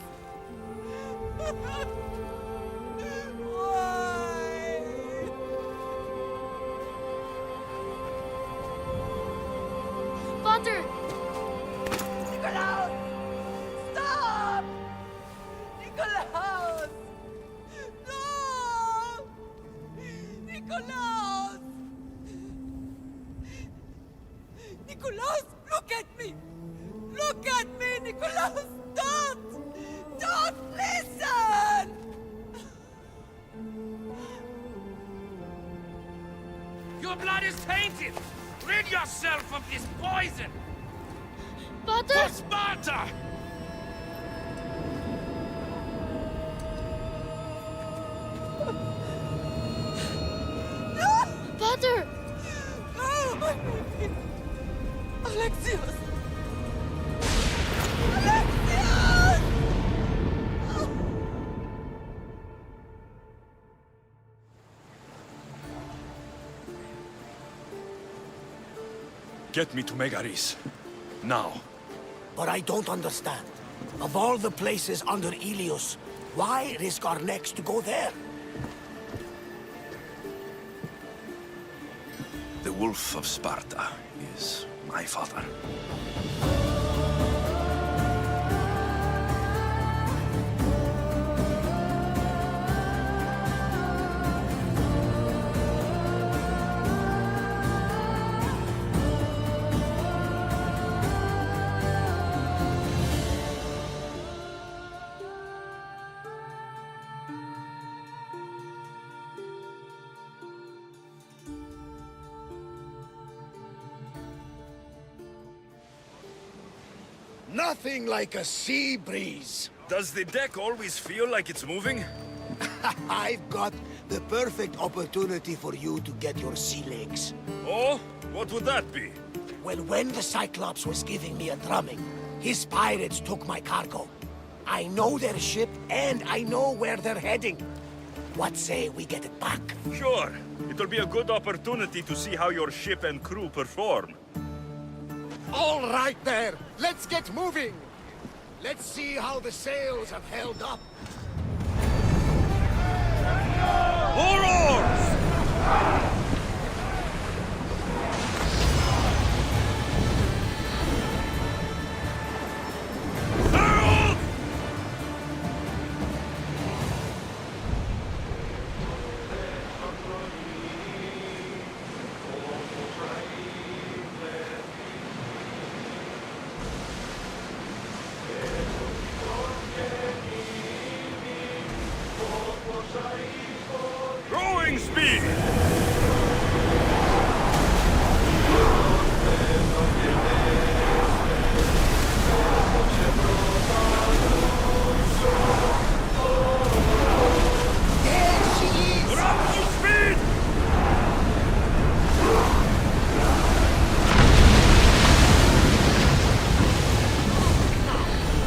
Why? Potter! Nikolaos! Stop! Nikolaos! No! Nikolaos! Nikolaos, look at me! Look at me, Nikolaos! Don't! Don't listen! Your blood is tainted! Rid yourself of this poison! Pater! For Sparta! Pater! Oh, my baby! Alexios! Alexios! Get me to Megaris. Now. But I don't understand. Of all the places under Ilios, why risk our necks to go there? The Wolf of Sparta is my father. Nothing like a sea breeze. Does the deck always feel like it's moving? I've got the perfect opportunity for you to get your sea legs. Oh? What would that be? Well, when the Cyclops was giving me a drumming, his pirates took my cargo. I know their ship, and I know where they're heading. What say we get it back? Sure. It'll be a good opportunity to see how your ship and crew perform. All right there, let's get moving. Let's see how the sails have held up. Horrors! Rowing speed! Up to speed!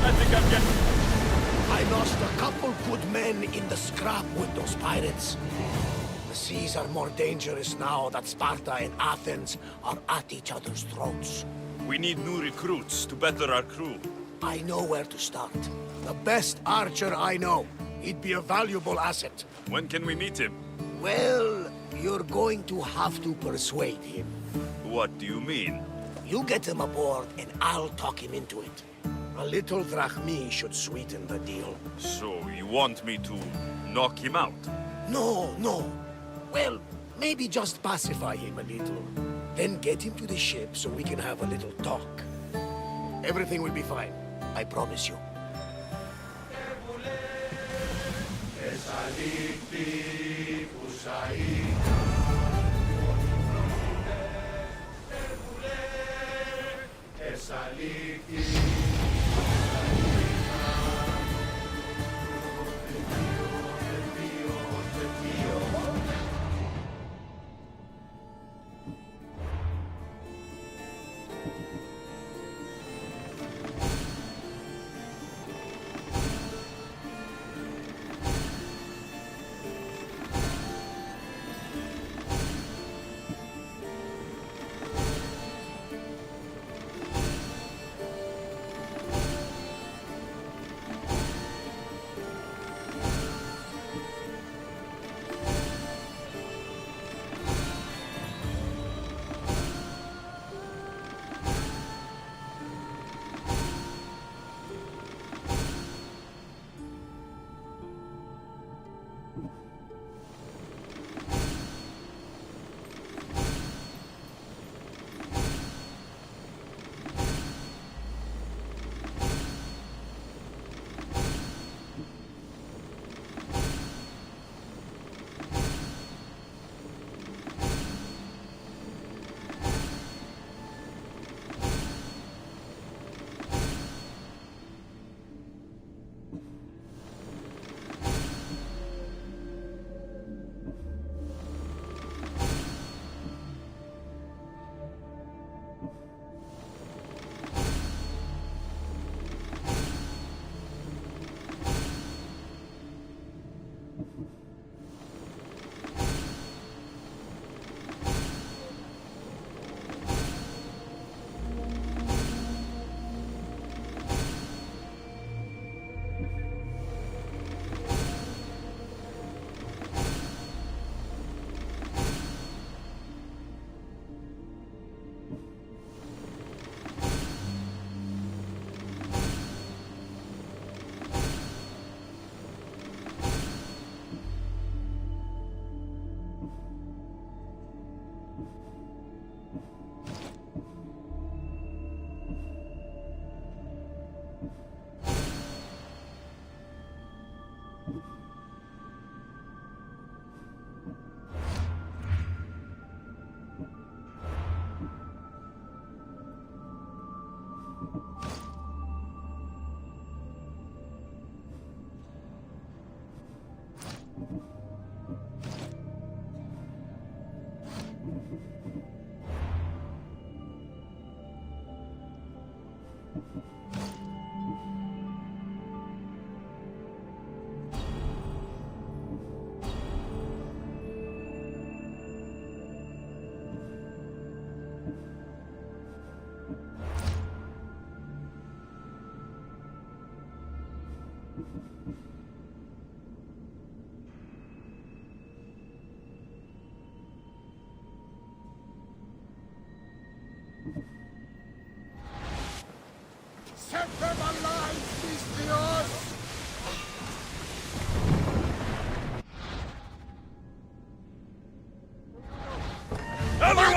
I think I'm getting... I lost a couple good men in the scrap with those pirates. The seas are more dangerous now that Sparta and Athens are at each other's throats. We need new recruits to better our crew. I know where to start. The best archer I know. He'd be a valuable asset. When can we meet him? Well, you're going to have to persuade him. What do you mean? You get him aboard and I'll talk him into it. A little drachmi should sweeten the deal. So, you want me to knock him out? No, no. Well, maybe just pacify him a little. Then get him to the ship so we can have a little talk. Everything will be fine. I promise you.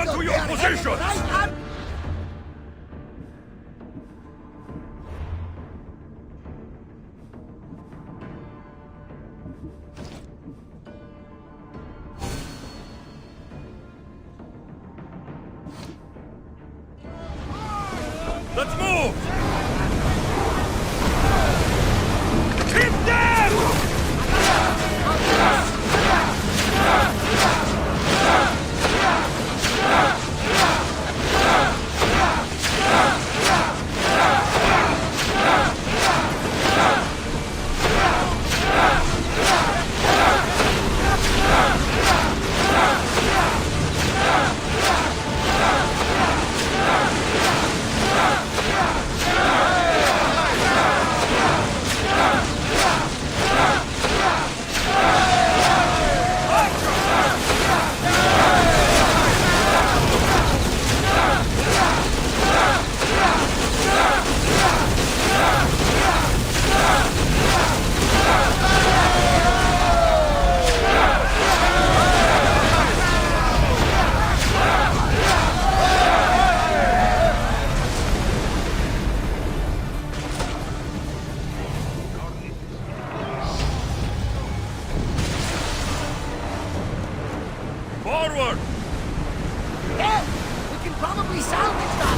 onto your position! Let's move! Keep them! Forward! Yeah, we can probably salvage that.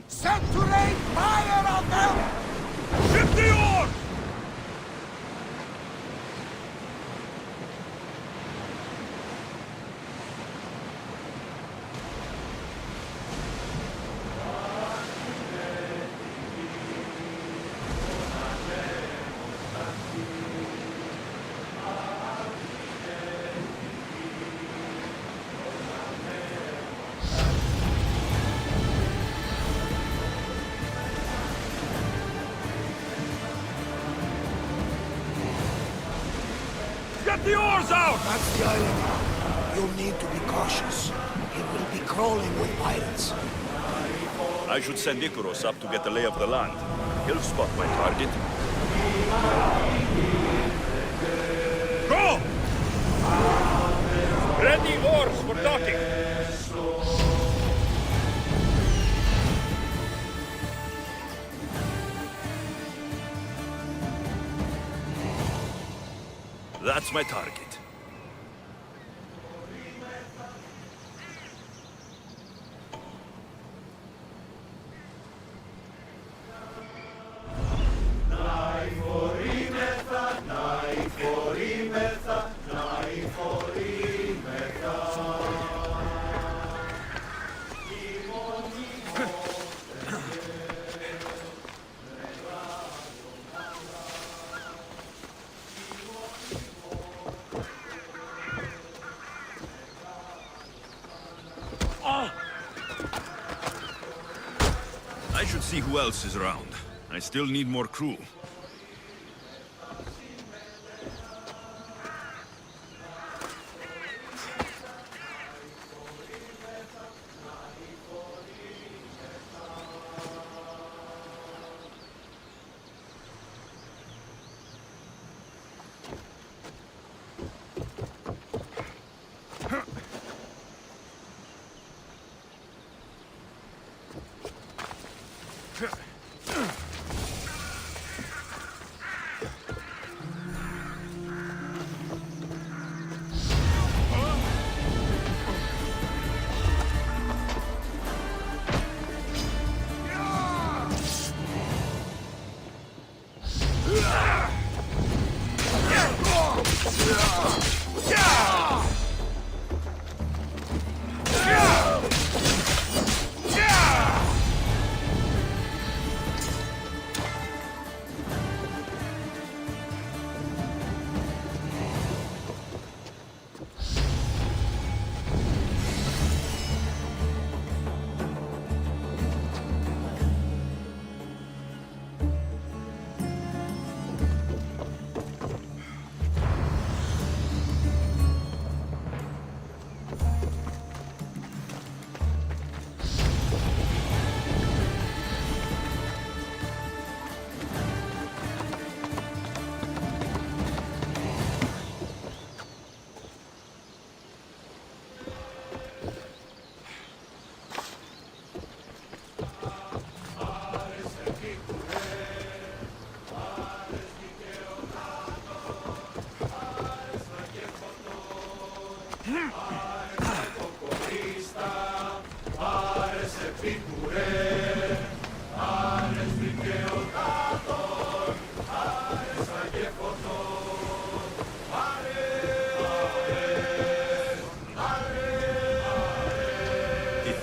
Set to rain fire on them! Ship the oar! Get the oars out! That's the island. You'll need to be cautious. It will be crawling with pirates. I should send Icarus up to get the lay of the land. He'll spot my target. Go! Ready oars for docking. That's my target. I should see who else is around. I still need more crew.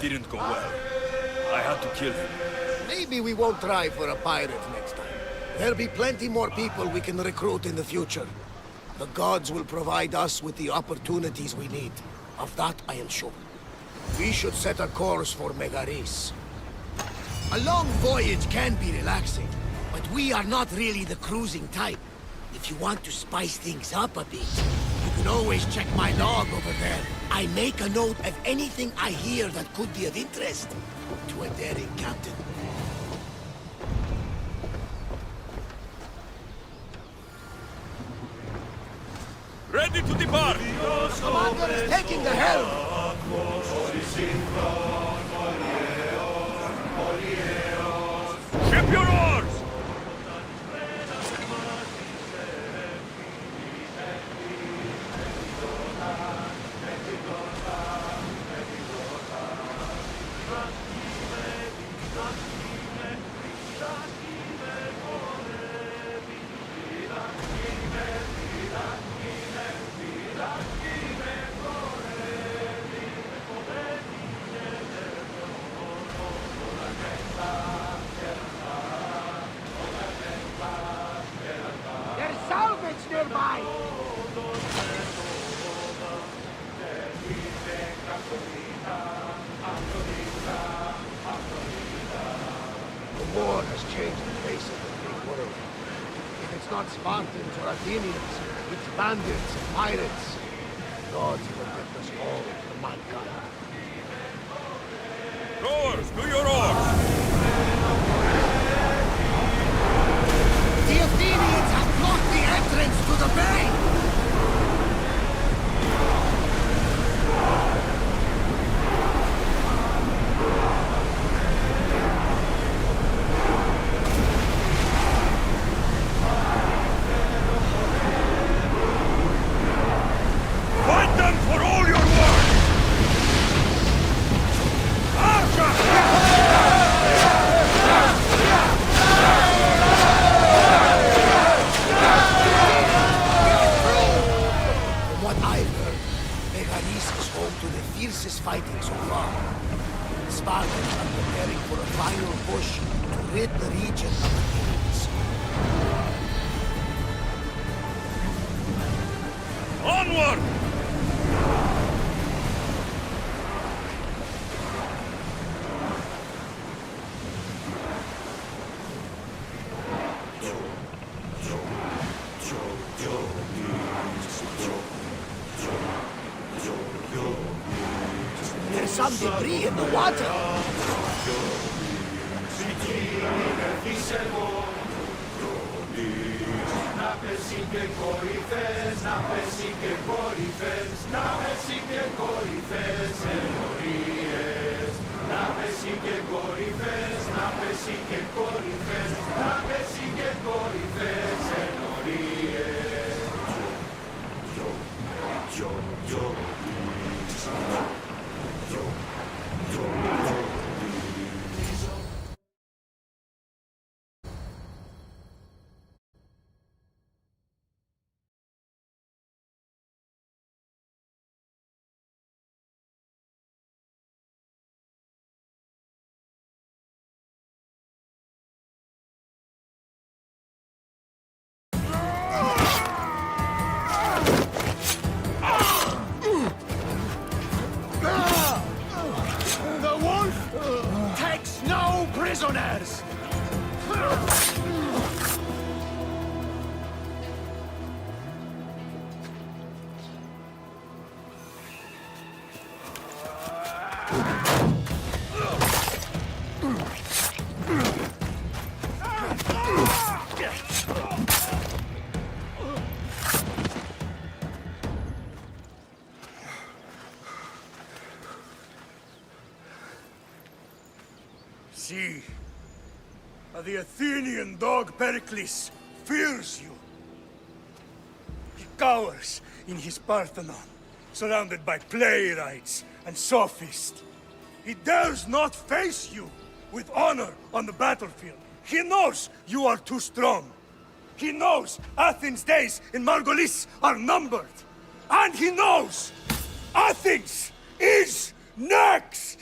Didn't go well. I had to kill him. Maybe we won't try for a pirate next time. There'll be plenty more people we can recruit in the future. The gods will provide us with the opportunities we need. Of that, I am sure. We should set a course for Megaris. A long voyage can be relaxing, but we are not really the cruising type. If you want to spice things up a bit, you can always check my log over there. I make a note of anything I hear that could be of interest to a daring captain. Ready to depart! Commander is taking the helm! Ship your oars! There's salvage nearby! The war has changed the face of the big world. If it's not Spartans or Athenians, it's bandits and pirates. Gods protect us all from mankind. Rowers, do your oars! The Athenians have blocked the entrance to the bay! Fight them for all your worth! Archer! fiercest fighting so far. The Spartans are preparing for a final push to rid the region of the Greeks. Onward! There's some debris in the water. The wolf takes no prisoners! See, the Athenian dog Pericles fears you. He cowers in his Parthenon, surrounded by playwrights and sophists. He dares not face you with honor on the battlefield. He knows you are too strong. He knows Athens' days in Margolis are numbered. And he knows Athens is next!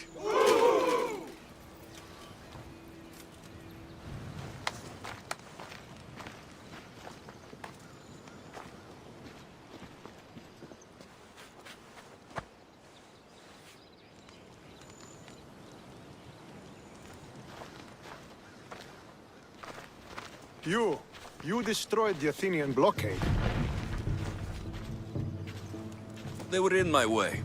You destroyed the Athenian blockade. They were in my way.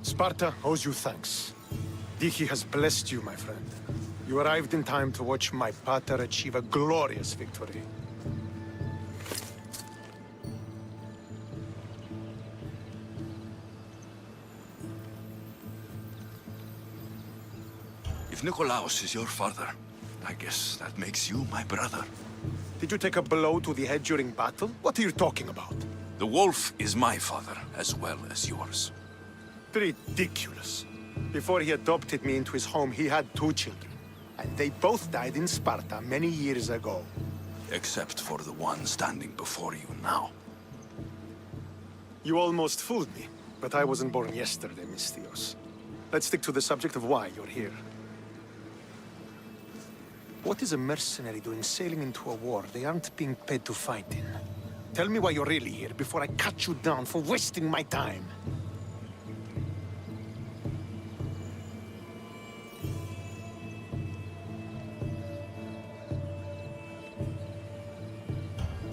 Sparta owes you thanks. Diki has blessed you, my friend. You arrived in time to watch my pater achieve a glorious victory. If Nikolaos is your father, I guess that makes you my brother. Did you take a blow to the head during battle? What are you talking about? The wolf is my father, as well as yours. Ridiculous. Before he adopted me into his home, he had 2 children. And they both died in Sparta many years ago. Except for the one standing before you now. You almost fooled me, but I wasn't born yesterday, Mystios. Let's stick to the subject of why you're here. What is a mercenary doing sailing into a war they aren't being paid to fight in? Tell me why you're really here before I cut you down for wasting my time.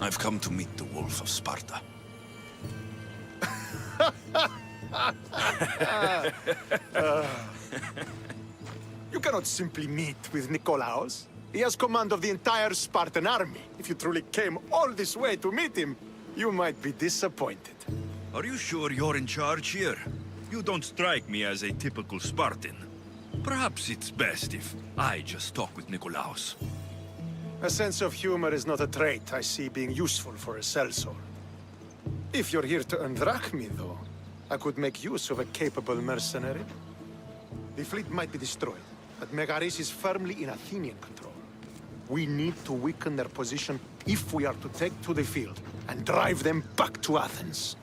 I've come to meet the Wolf of Sparta. You cannot simply meet with Nikolaos. He has command of the entire Spartan army. If you truly came all this way to meet him, you might be disappointed. Are you sure you're in charge here? You don't strike me as a typical Spartan. Perhaps it's best if I just talk with Nikolaos. A sense of humor is not a trait I see being useful for a sellsword. If you're here to earn drachmi, though, I could make use of a capable mercenary. The fleet might be destroyed, but Megaris is firmly in Athenian control. We need to weaken their position if we are to take to the field and drive them back to Athens.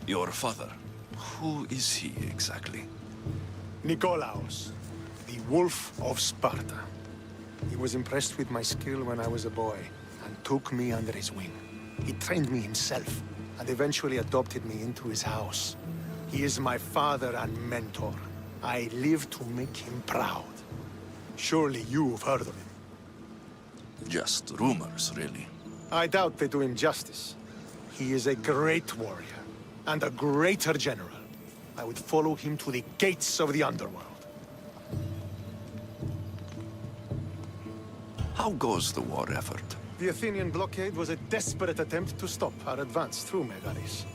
Your father. Who is he exactly? Nikolaos, the Wolf of Sparta. He was impressed with my skill when I was a boy, and took me under his wing. He trained me himself, and eventually adopted me into his house. He is my father and mentor. I live to make him proud. Surely you've heard of him. Just rumors, really. I doubt they do him justice. He is a great warrior, and a greater general. I would follow him to the gates of the underworld. How goes the war effort? The Athenian blockade was a desperate attempt to stop our advance through Megaris.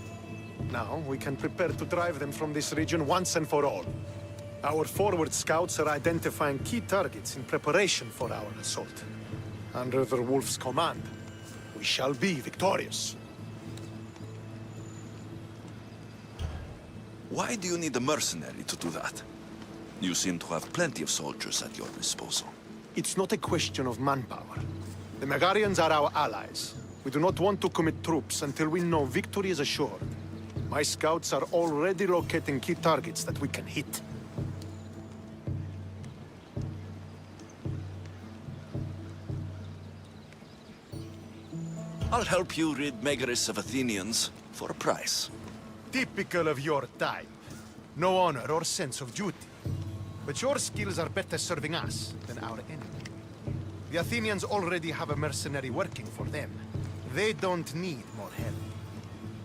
Now we can prepare to drive them from this region once and for all. Our forward scouts are identifying key targets in preparation for our assault. Under the Wolf's command, we shall be victorious. Why do you need a mercenary to do that? You seem to have plenty of soldiers at your disposal. It's not a question of manpower. The Megarians are our allies. We do not want to commit troops until we know victory is assured. My scouts are already locating key targets that we can hit. I'll help you rid Megaris of Athenians for a price. Typical of your type. No honor or sense of duty. But your skills are better serving us than our enemy. The Athenians already have a mercenary working for them. They don't need more help.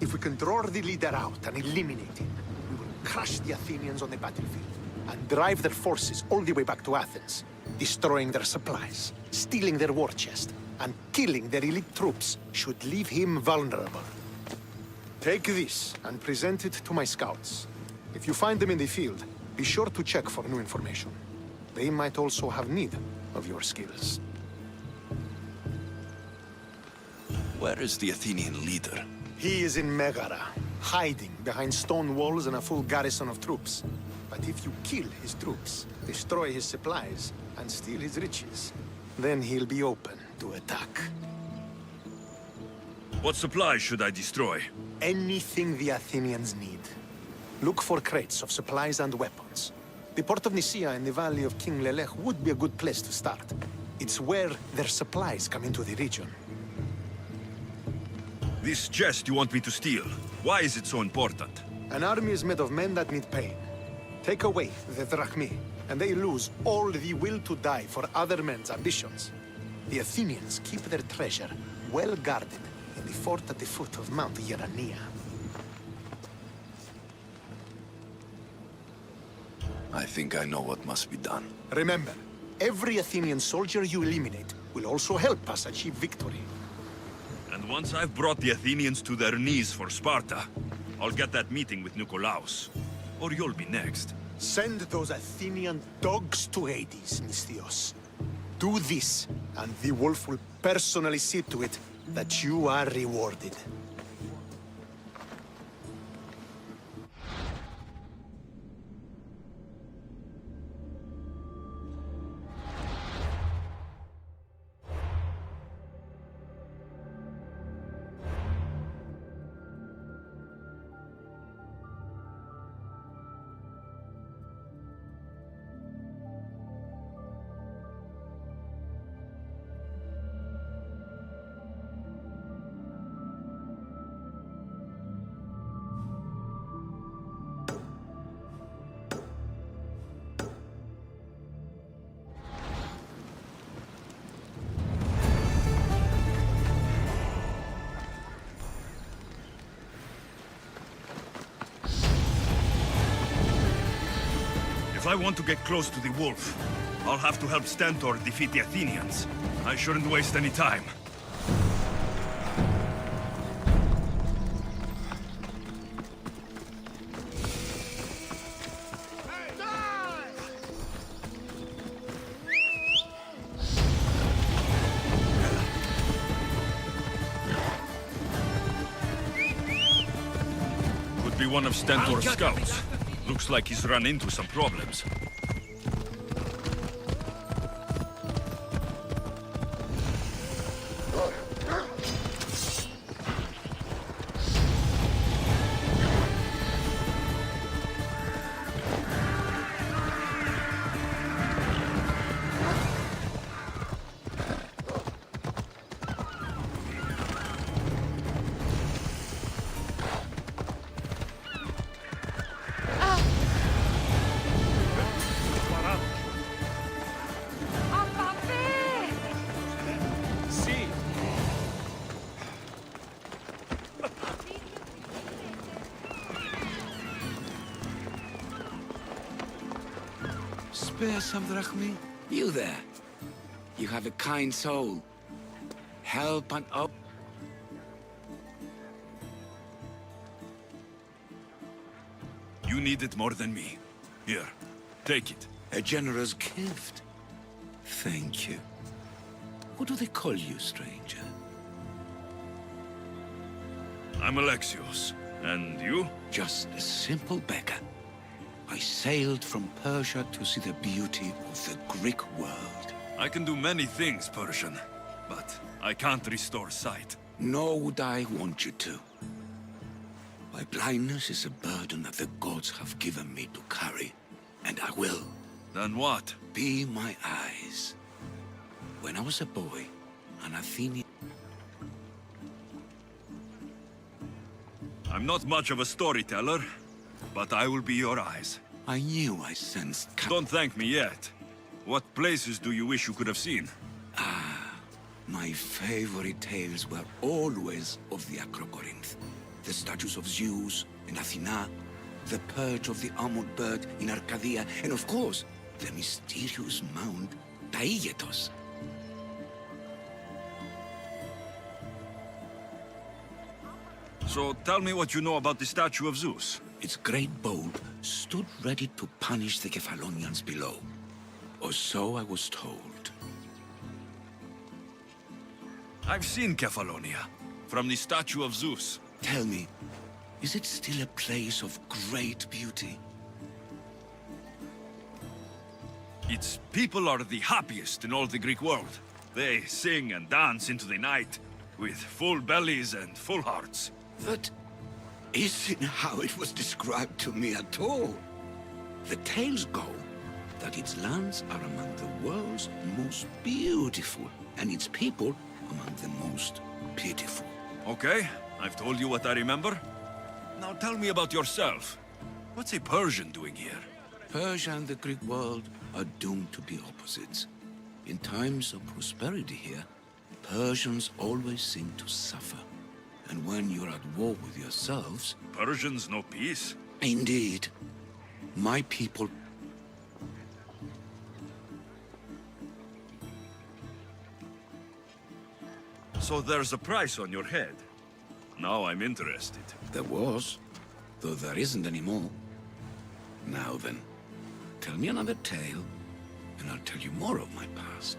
If we can draw the leader out and eliminate him, we will crush the Athenians on the battlefield and drive their forces all the way back to Athens, destroying their supplies, stealing their war chest, and killing their elite troops should leave him vulnerable. Take this and present it to my scouts. If you find them in the field, be sure to check for new information. They might also have need of your skills. Where is the Athenian leader? He is in Megara, hiding behind stone walls and a full garrison of troops. But if you kill his troops, destroy his supplies, and steal his riches, then he'll be open to attack. What supplies should I destroy? Anything the Athenians need. Look for crates of supplies and weapons. The port of Nicaea in the valley of King Lelech would be a good place to start. It's where their supplies come into the region. This chest you want me to steal, why is it so important? An army is made of men that need pain. Take away the drachmi, and they lose all the will to die for other men's ambitions. The Athenians keep their treasure well guarded in the fort at the foot of Mount Yerania. I think I know what must be done. Remember, every Athenian soldier you eliminate will also help us achieve victory. And once I've brought the Athenians to their knees for Sparta, I'll get that meeting with Nikolaos. Or you'll be next. Send those Athenian dogs to Hades, Misthios. Do this, and the Wolf will personally see to it that you are rewarded. If I want to get close to the Wolf, I'll have to help Stentor defeat the Athenians. I shouldn't waste any time. Could be one of Stentor's scouts. Looks like he's run into some problems. spare some drachmi? You there. You have a kind soul. Help and up. You need it more than me. Here, take it. A generous gift. Thank you. What do they call you, stranger? I'm Alexios. And you? Just a simple beggar. I sailed from Persia to see the beauty of the Greek world. I can do many things, Persian, but I can't restore sight. Nor would I want you to. My blindness is a burden that the gods have given me to carry, and I will. Then what? Be my eyes. When I was a boy, an Athenian... I'm not much of a storyteller, but I will be your eyes. I knew I sensed... Don't thank me yet. What places do you wish you could have seen? My favorite tales were always of the Acrocorinth. The statues of Zeus in Athena, the perch of the armored bird in Arcadia, and of course, the mysterious mound Taigetos. So tell me what you know about the statue of Zeus. Its great bulb stood ready to punish the Kephalonians below. Or so I was told. I've seen Kephallonia, from the statue of Zeus. Tell me, is it still a place of great beauty? Its people are the happiest in all the Greek world. They sing and dance into the night, with full bellies and full hearts. That isn't how it was described to me at all. The tales go that its lands are among the world's most beautiful, and its people among the most pitiful. Okay, I've told you what I remember. Now tell me about yourself. What's a Persian doing here? Persia and the Greek world are doomed to be opposites. In times of prosperity here, Persians always seem to suffer. And when you're at war with yourselves... Persians know peace? Indeed. My people... So there's a price on your head. Now I'm interested. There was, though there isn't anymore. Now then, tell me another tale, and I'll tell you more of my past.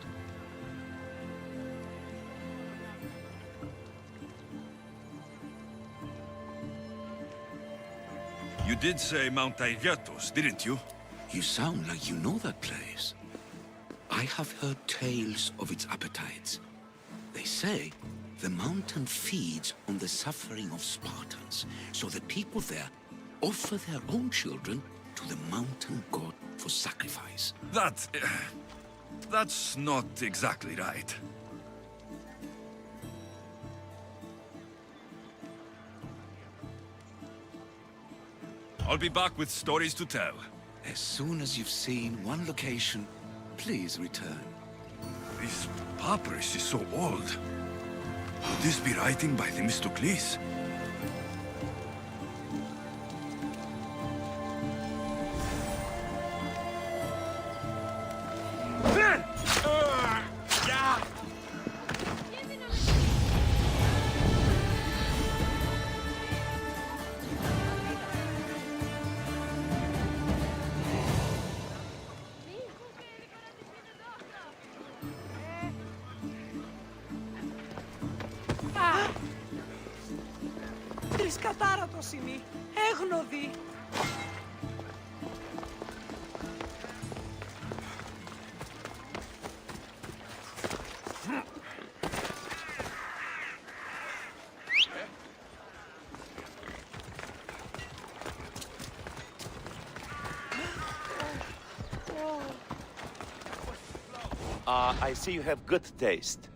You did say Mount Taygetos, didn't you? You sound like you know that place. I have heard tales of its appetites. They say the mountain feeds on the suffering of Spartans, so the people there offer their own children to the mountain god for sacrifice. That's not exactly right. I'll be back with stories to tell. As soon as you've seen one location, please return. This papyrus is so old. Could this be writing by Themistocles? Τρισκατάρατοσιμη, έγνοδη. I see you have good taste.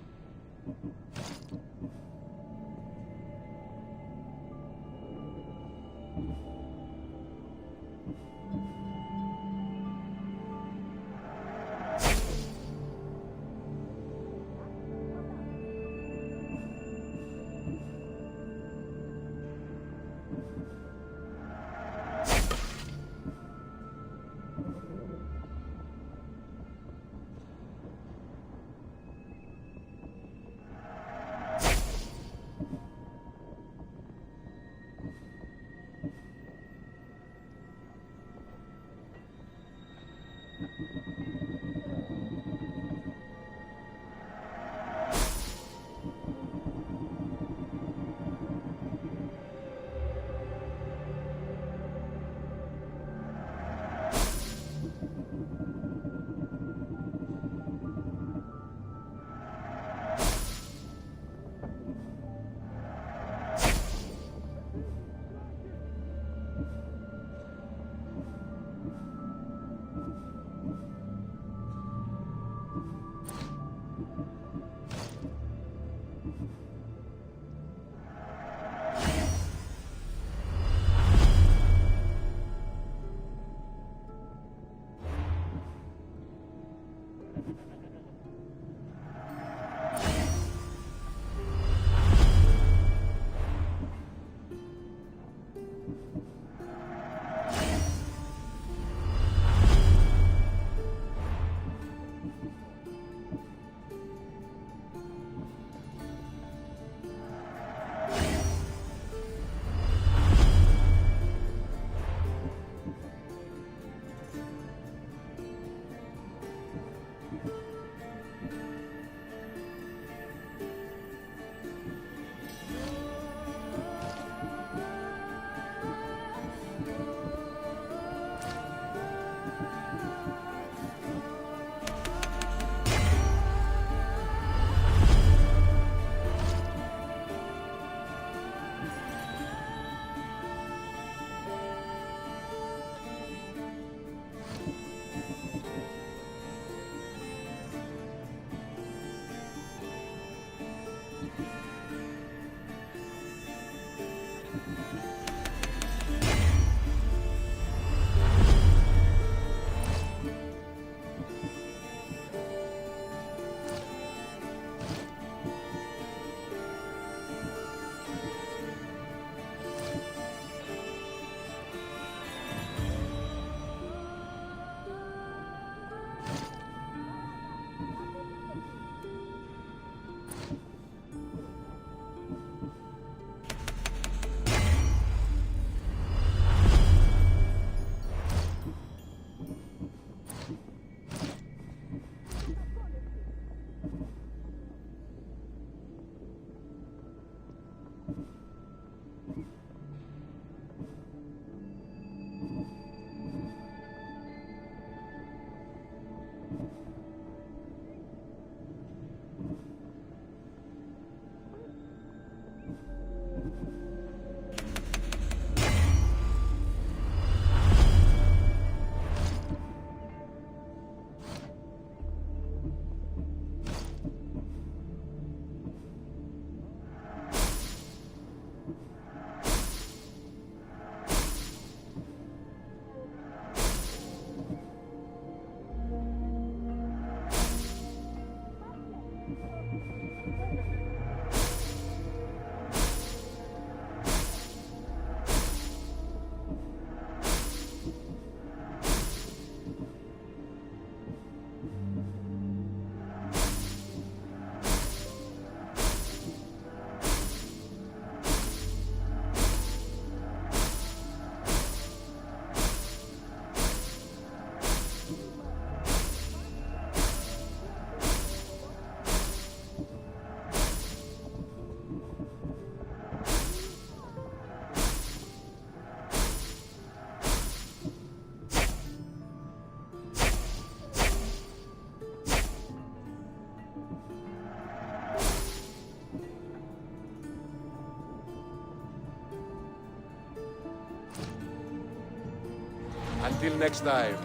Until next time.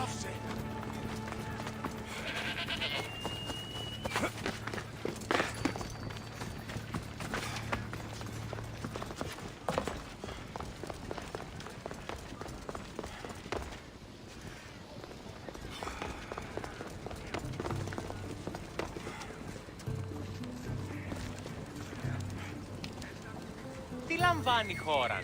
Offset. Τι λαμβάνει η χώρα?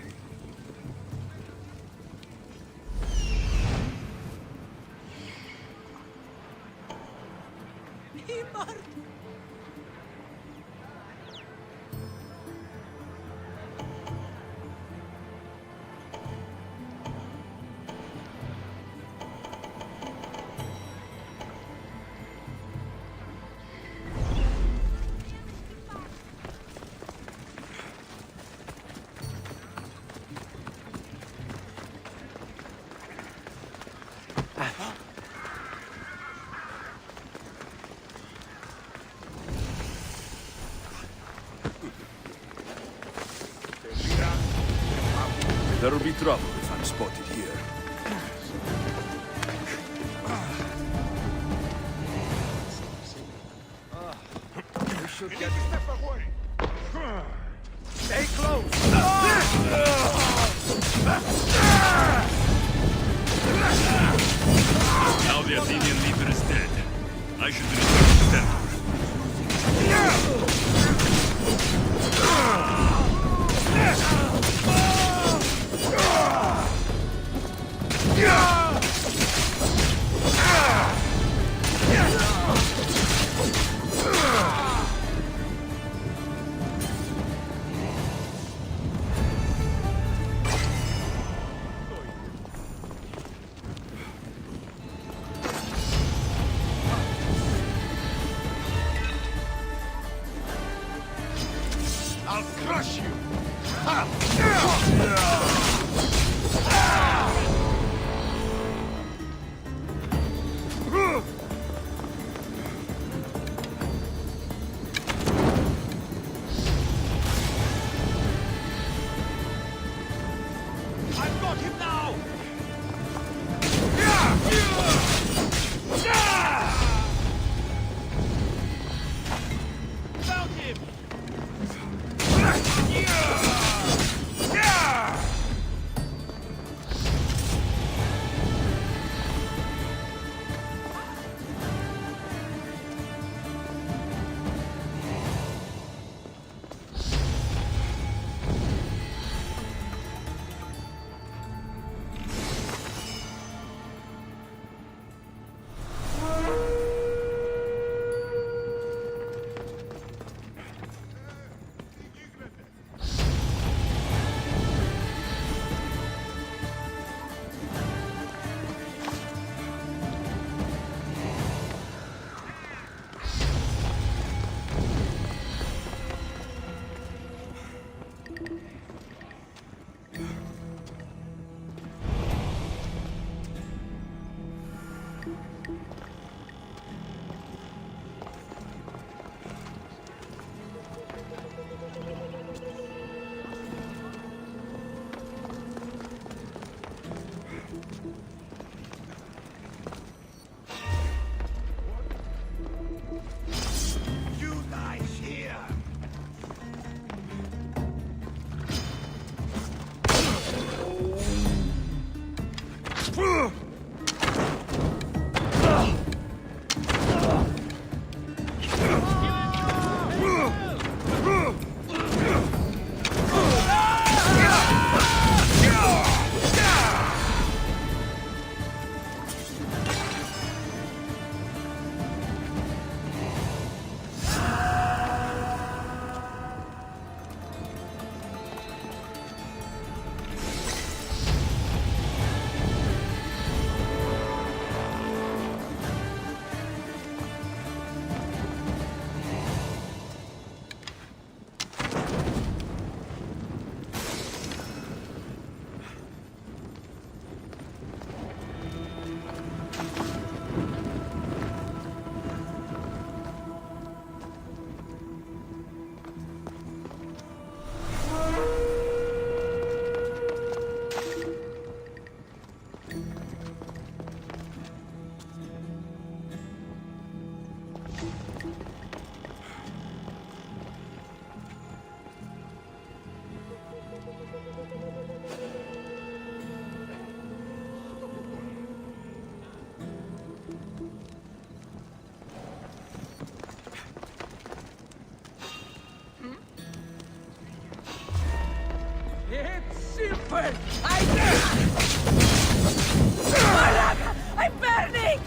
There'll be trouble if I'm spotted here. We should get... Step away! Stay close! Now the Athenian leader is dead. I should return to Stentor. I'll crush you! I've got him now! Found him! It's simple! I'm burning!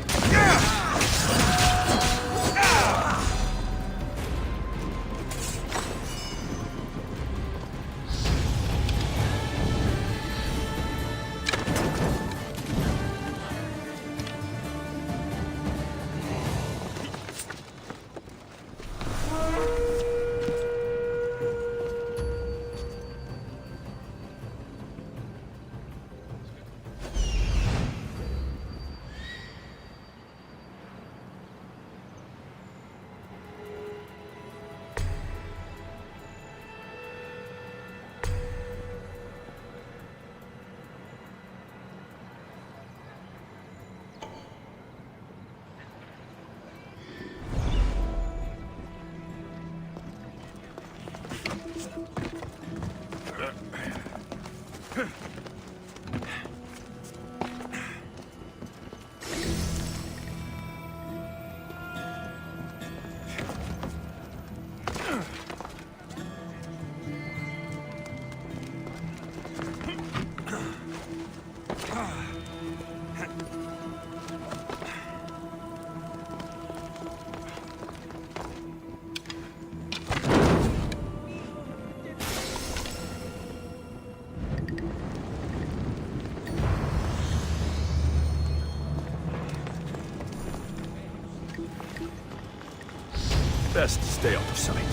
Best stay out of sight.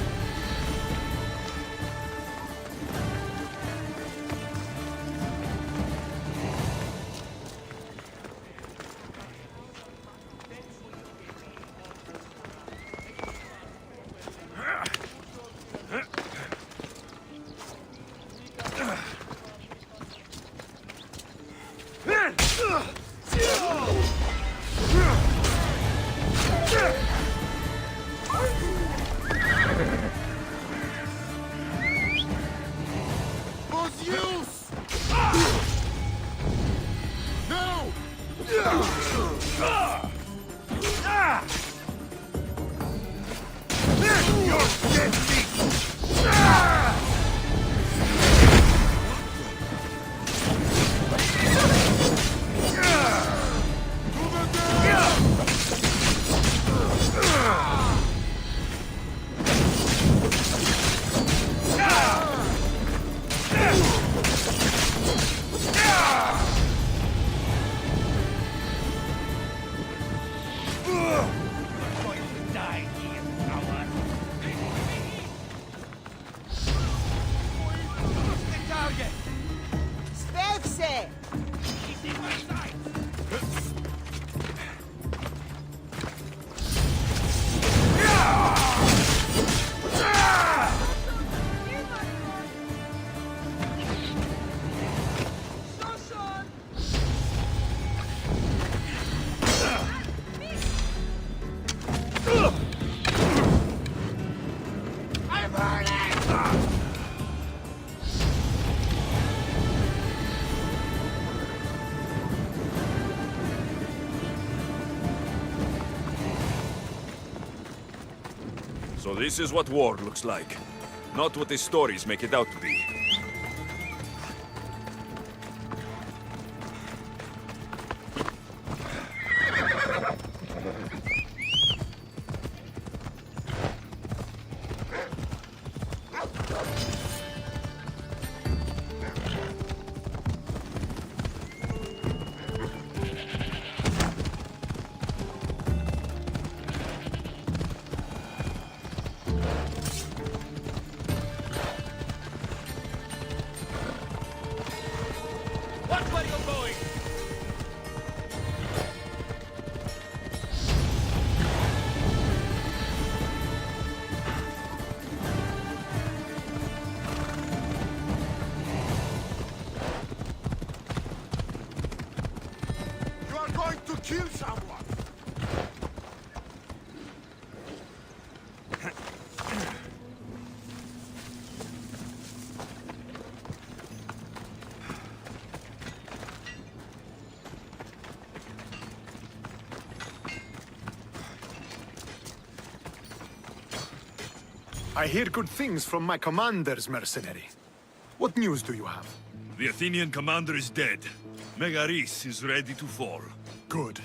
So this is what war looks like. Not what the stories make it out to be. Kill someone! I hear good things from my commanders, mercenary. What news do you have? The Athenian commander is dead. Megaris is ready to fall. Good.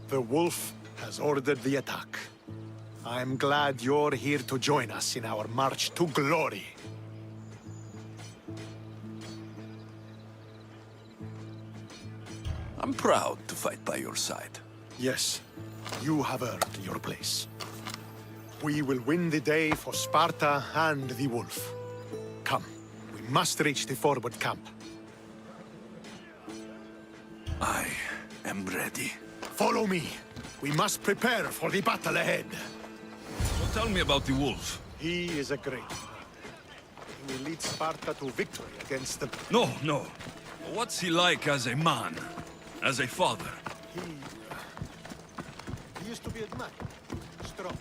The wolf has ordered the attack. I'm glad you're here to join us in our march to glory. I'm proud to fight by your side. Yes, you have earned your place. We will win the day for Sparta and the wolf. Come, we must reach the forward camp. I am ready. Follow me. We must prepare for the battle ahead. So tell me about the wolf. He is a great man. He will lead Sparta to victory against the... No, no. What's he like as a man? As a father? He used to be admired. Strong,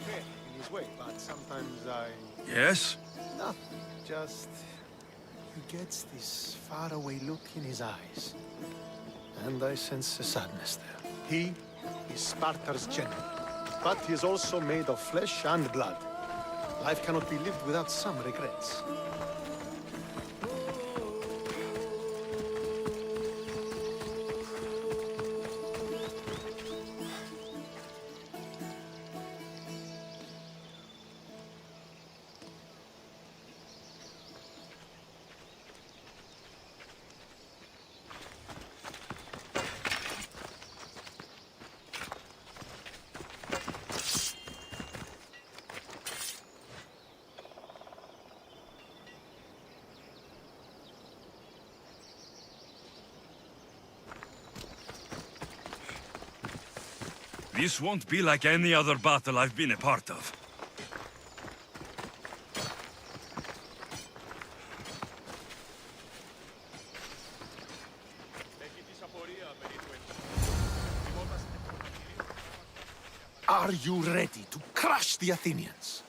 fair in his way, but sometimes I... Yes? Nothing, just... He gets this faraway look in his eyes. And I sense a sadness there. He is Sparta's general, but he is also made of flesh and blood. Life cannot be lived without some regrets. This won't be like any other battle I've been a part of. Are you ready to crush the Athenians?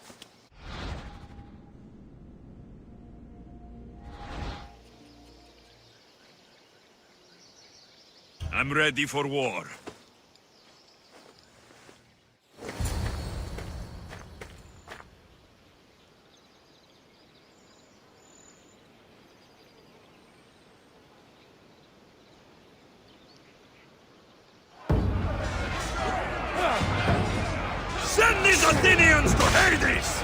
I'm ready for war. Send these Athenians to Hades!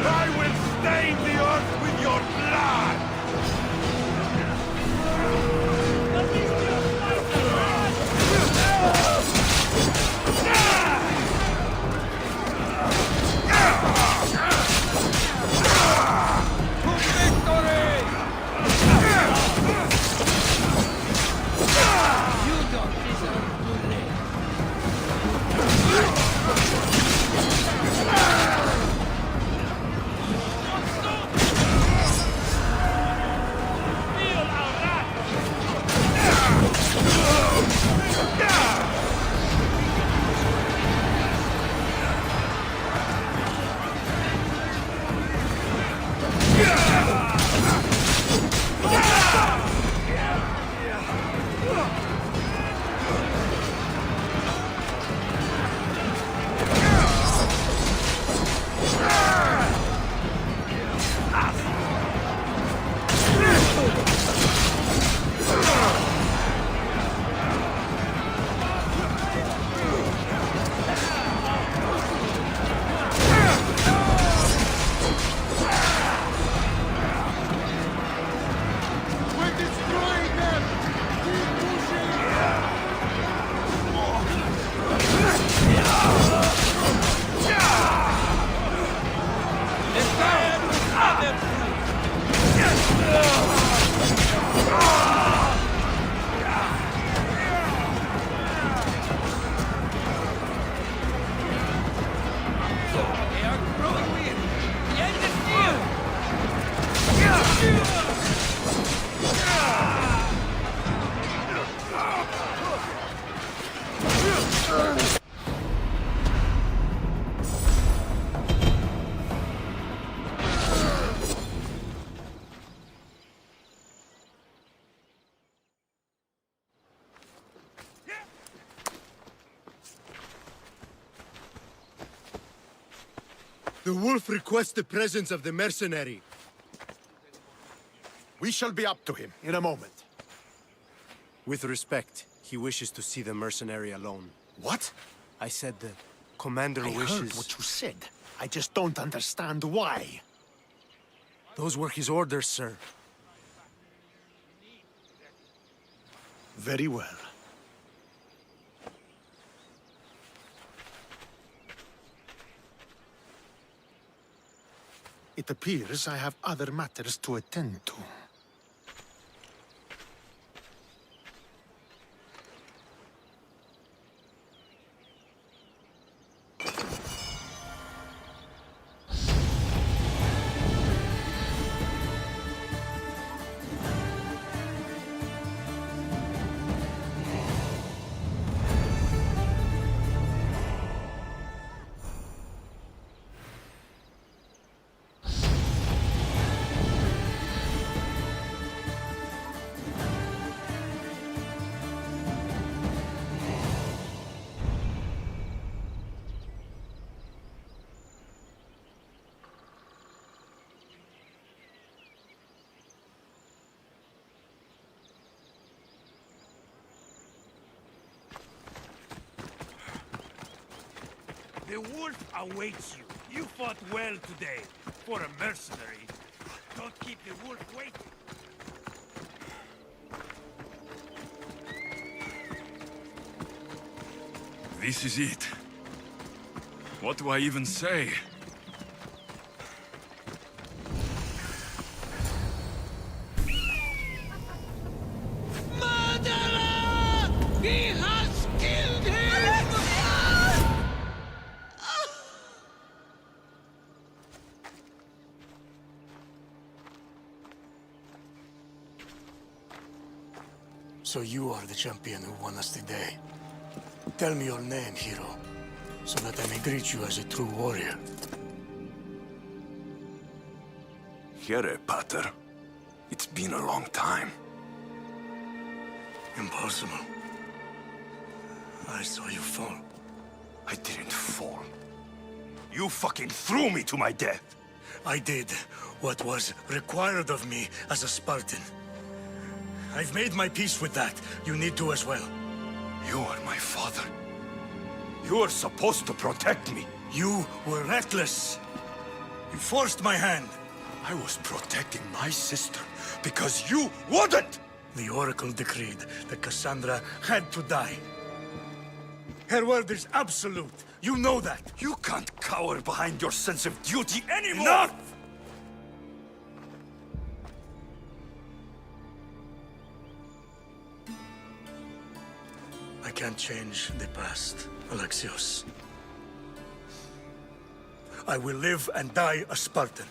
I will stain the earth with your blood! The wolf requests the presence of the mercenary. We shall be up to him in a moment. With respect, he wishes to see the mercenary alone. What? I said the commander I wishes... heard what you said. I just don't understand why. Those were his orders, sir. Very well. It appears I have other matters to attend to. The wolf awaits you. You fought well today. For a mercenary. Don't keep the wolf waiting. This is it. What do I even say? Murderer! He has killed him! So you are the champion who won us today. Tell me your name, hero, so that I may greet you as a true warrior. Here, Pater. It's been a long time. Impossible. I saw you fall. I didn't fall. You fucking threw me to my death! I did what was required of me as a Spartan. I've made my peace with that. You need to as well. You are my father. You are supposed to protect me. You were reckless. You forced my hand. I was protecting my sister because you wouldn't! The Oracle decreed that Cassandra had to die. Her word is absolute. You know that. You can't cower behind your sense of duty anymore! Enough! I can't change the past, Alexios. I will live and die a Spartan.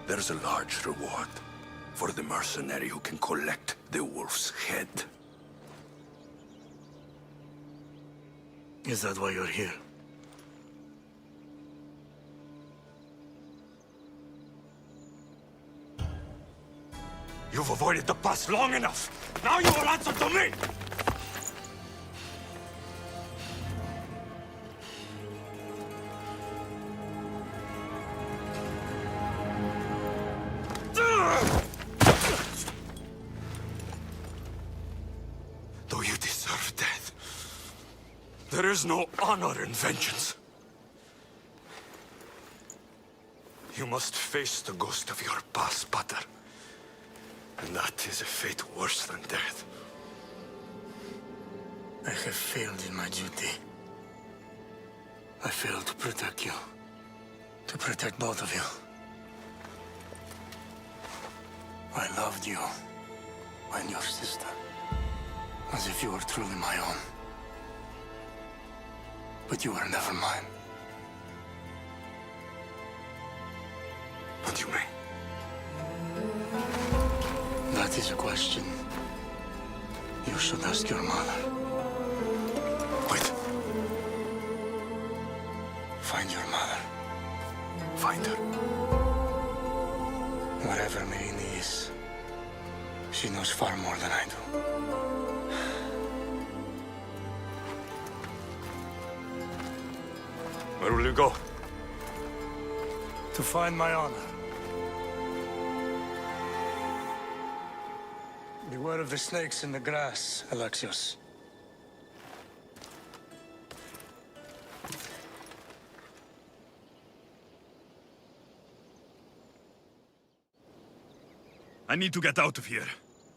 There's a large reward for the mercenary who can collect the wolf's head. Is that why you're here? You've avoided the past long enough. Now you will answer to me! Though you deserve death, there is no honor in vengeance. You must face the ghost of your past, Pater. And that is a fate worse than death. I have failed in my duty. I failed to protect you. To protect both of you. I loved you and your sister as if you were truly my own. But you were never mine. What do you mean? That is a question you should ask your mother. Wait. Find your mother. Find her. Wherever Merini is, she knows far more than I do. Where will you go? To find my honor. Beware of the snakes in the grass, Alexios. I need to get out of here.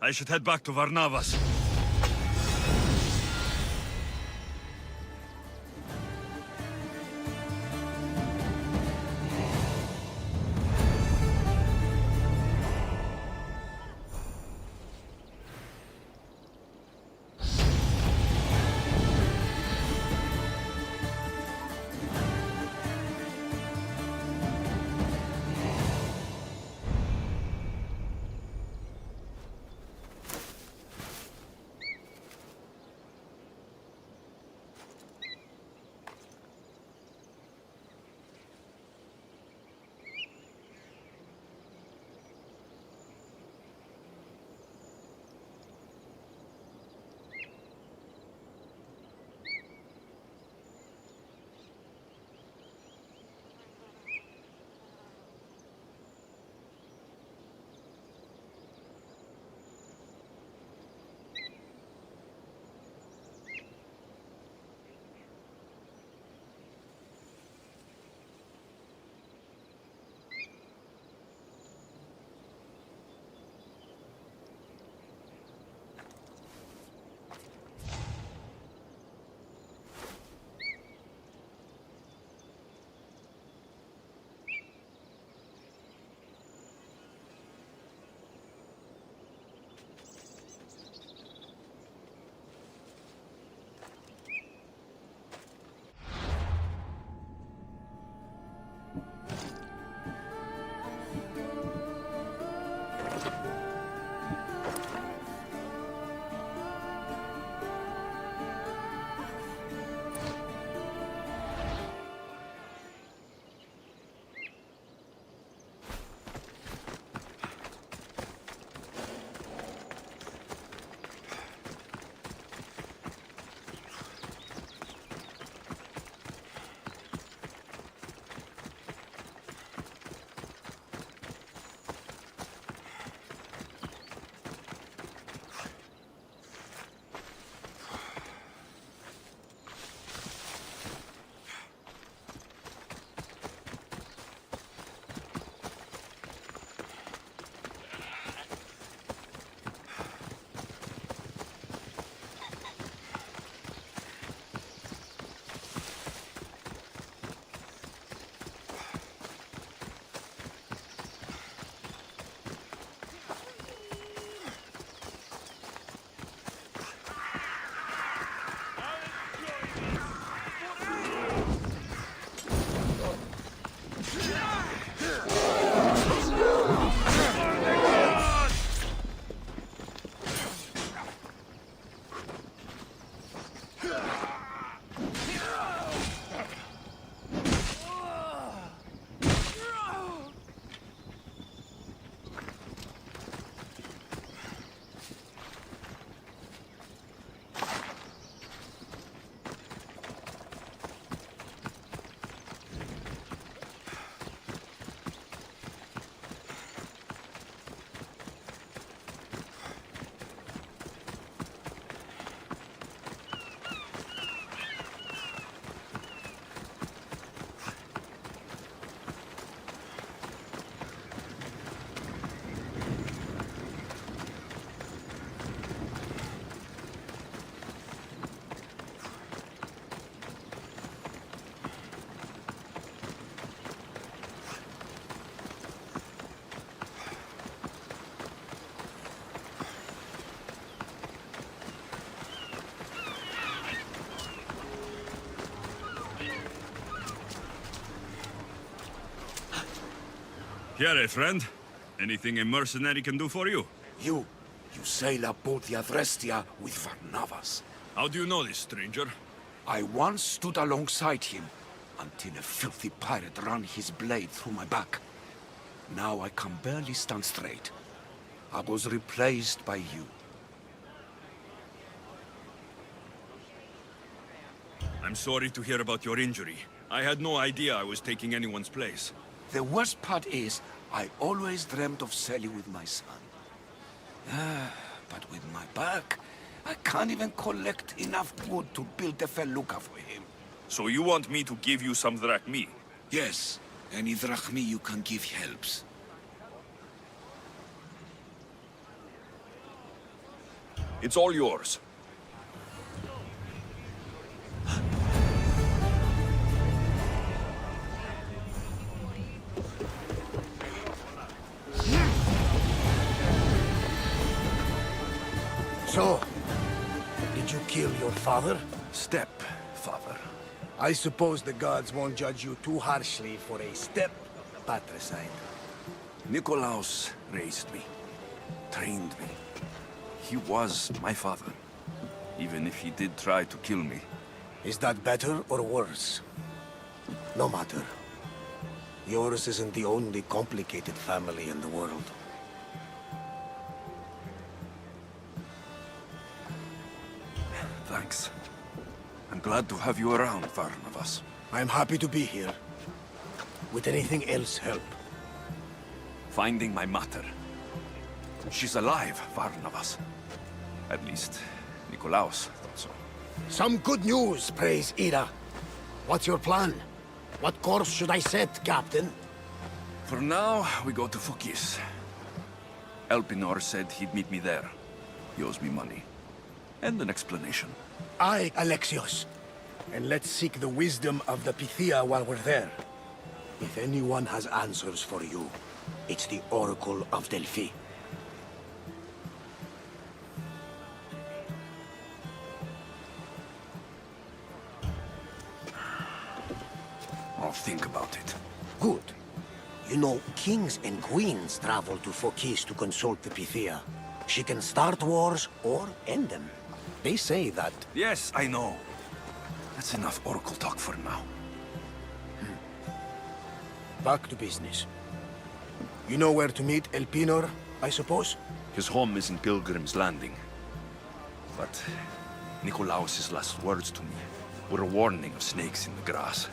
I should head back to Varnavas. Here, friend. Anything a mercenary can do for you? You sail aboard the Adrestia with Varnavas. How do you know this, stranger? I once stood alongside him until a filthy pirate ran his blade through my back. Now I can barely stand straight. I was replaced by you. I'm sorry to hear about your injury. I had no idea I was taking anyone's place. The worst part is, I always dreamt of selling with my son. But with my back, I can't even collect enough wood to build a felucca for him. So you want me to give you some drachmi? Yes, any drachmi you can give helps. It's all yours. So, did you kill your father? Stepfather. I suppose the gods won't judge you too harshly for a step-patricide. Nikolaos raised me, trained me. He was my father, even if he did try to kill me. Is that better or worse? No matter. Yours isn't the only complicated family in the world. Thanks. I'm glad to have you around, Varnavas. I'm happy to be here. Would anything else help? Finding my mater. She's alive, Varnavas. At least, Nikolaos thought so. Some good news, praise Ira. What's your plan? What course should I set, Captain? For now, we go to Fokis. Elpinor said he'd meet me there. He owes me money. And an explanation. Aye, Alexios. And let's seek the wisdom of the Pythia while we're there. If anyone has answers for you, it's the Oracle of Delphi. I'll think about it. Good. You know, kings and queens travel to Fokis to consult the Pythia. She can start wars or end them. They say that... Yes, I know. That's enough Oracle talk for now. Back to business. You know where to meet Elpinor, I suppose? His home is in Pilgrim's Landing. But Nikolaos' last words to me were a warning of snakes in the grass.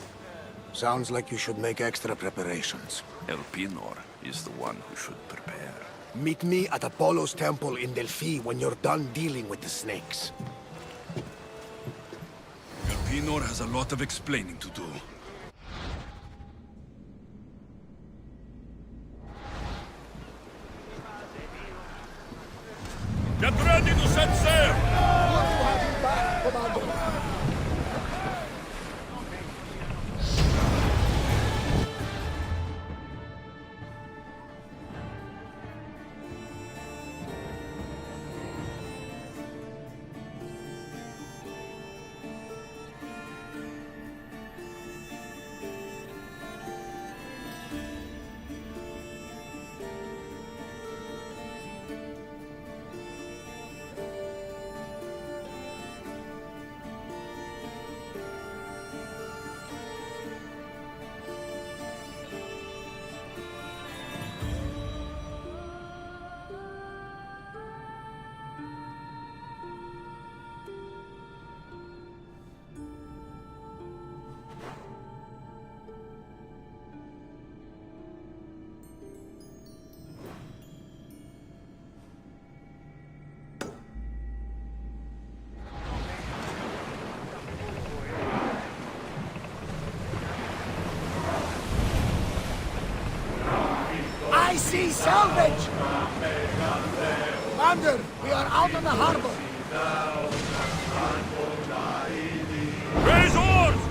Sounds like you should make extra preparations. Elpinor is the one who should prepare. Meet me at Apollo's temple in Delphi when you're done dealing with the snakes. Elpinor has a lot of explaining to do. Get ready to set sail! Good to have you back, Commander. I see salvage! Commander, we are out of the harbor. Raise oars!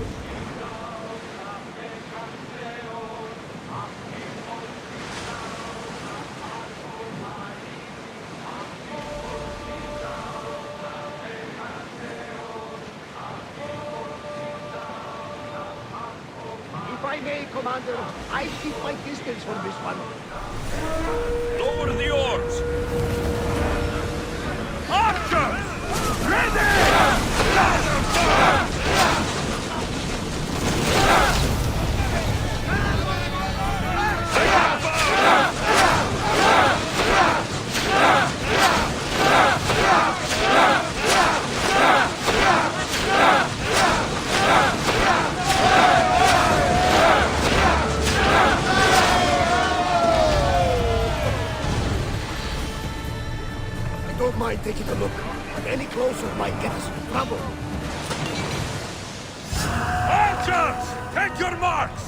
If I may, Commander, I keep my distance from this one. Lower the oars! Archers! Ready! but any closer might get us in trouble. Archers! Take your marks!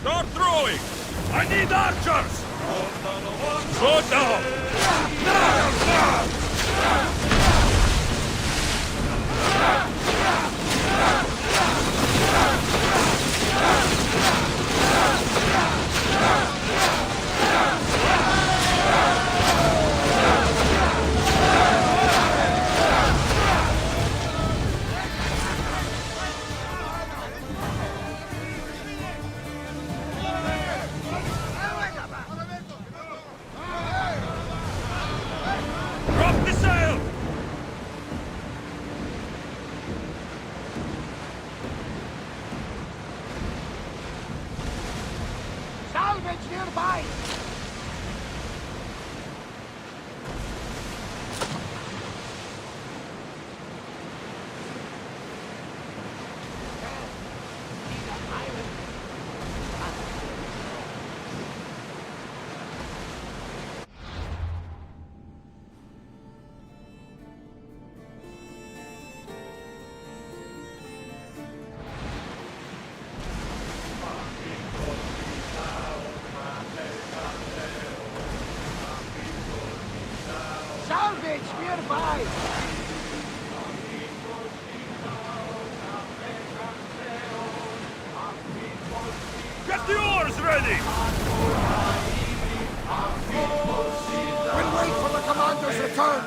Start throwing! I need archers! Slow down! Drop the sail! Salvage nearby! Salvage nearby! Get the oars ready! We'll wait for the commander's return!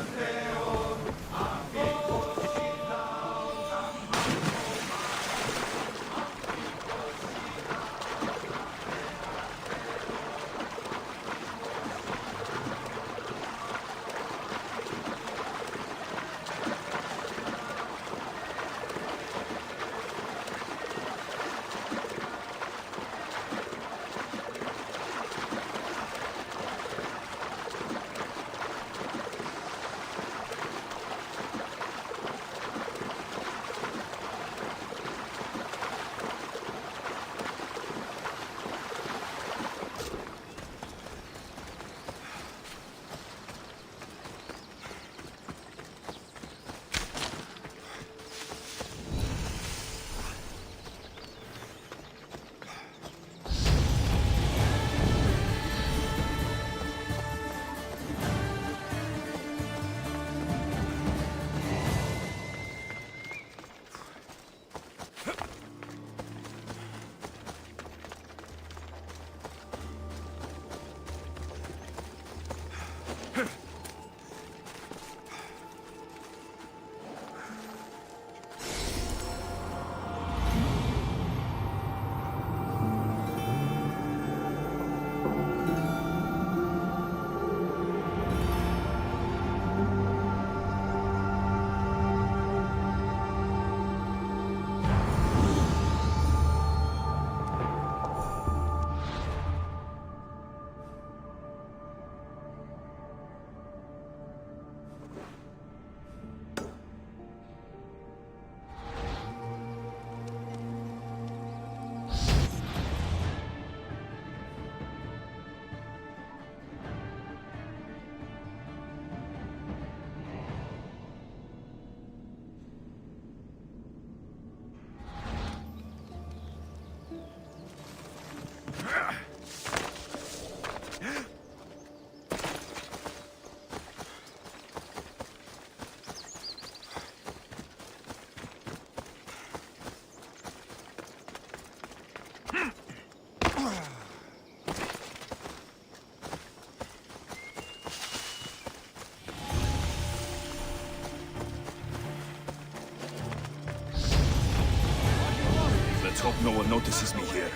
Hope no one notices me here.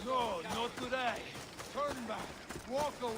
No, not today. Turn back. Walk away.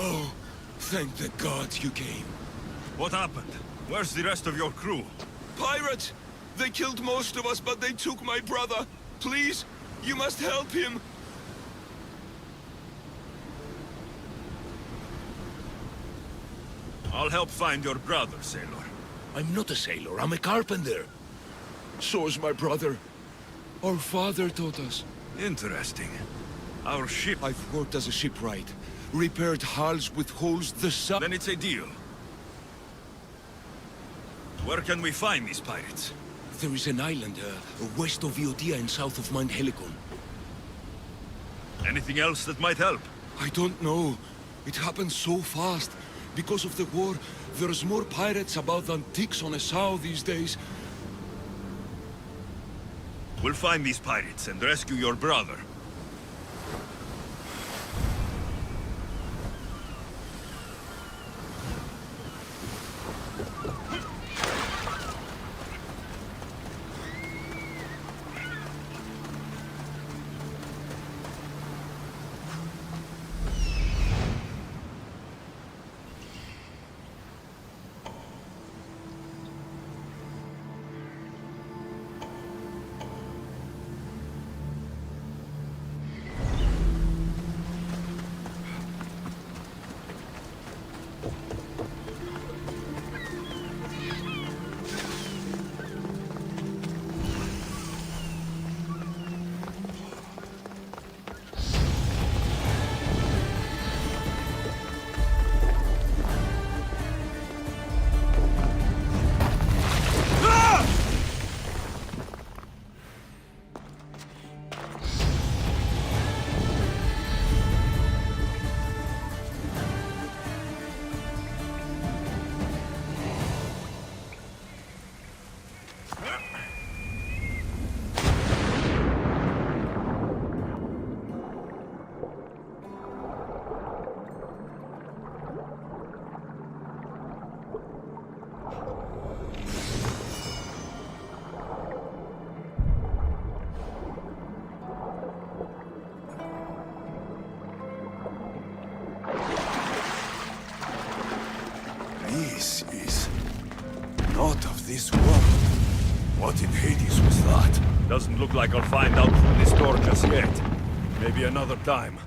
Oh, thank the gods you came. What happened? Where's the rest of your crew? Pirates! They killed most of us, but they took my brother. Please, you must help him. I'll help find your brother, sailor. I'm not a sailor, I'm a carpenter. So's my brother. Our father taught us. Interesting. Our ship... I've worked as a shipwright. Repaired hulls with holes the size... Then it's a deal. Where can we find these pirates? There is an island, west of Iotia and south of Mount Helicon. Anything else that might help? I don't know. It happened so fast. Because of the war, there's more pirates about than ticks on a sow these days. We'll find these pirates and rescue your brother. this world. What in Hades was that? Doesn't look like I'll find out through this door just yet. Maybe another time.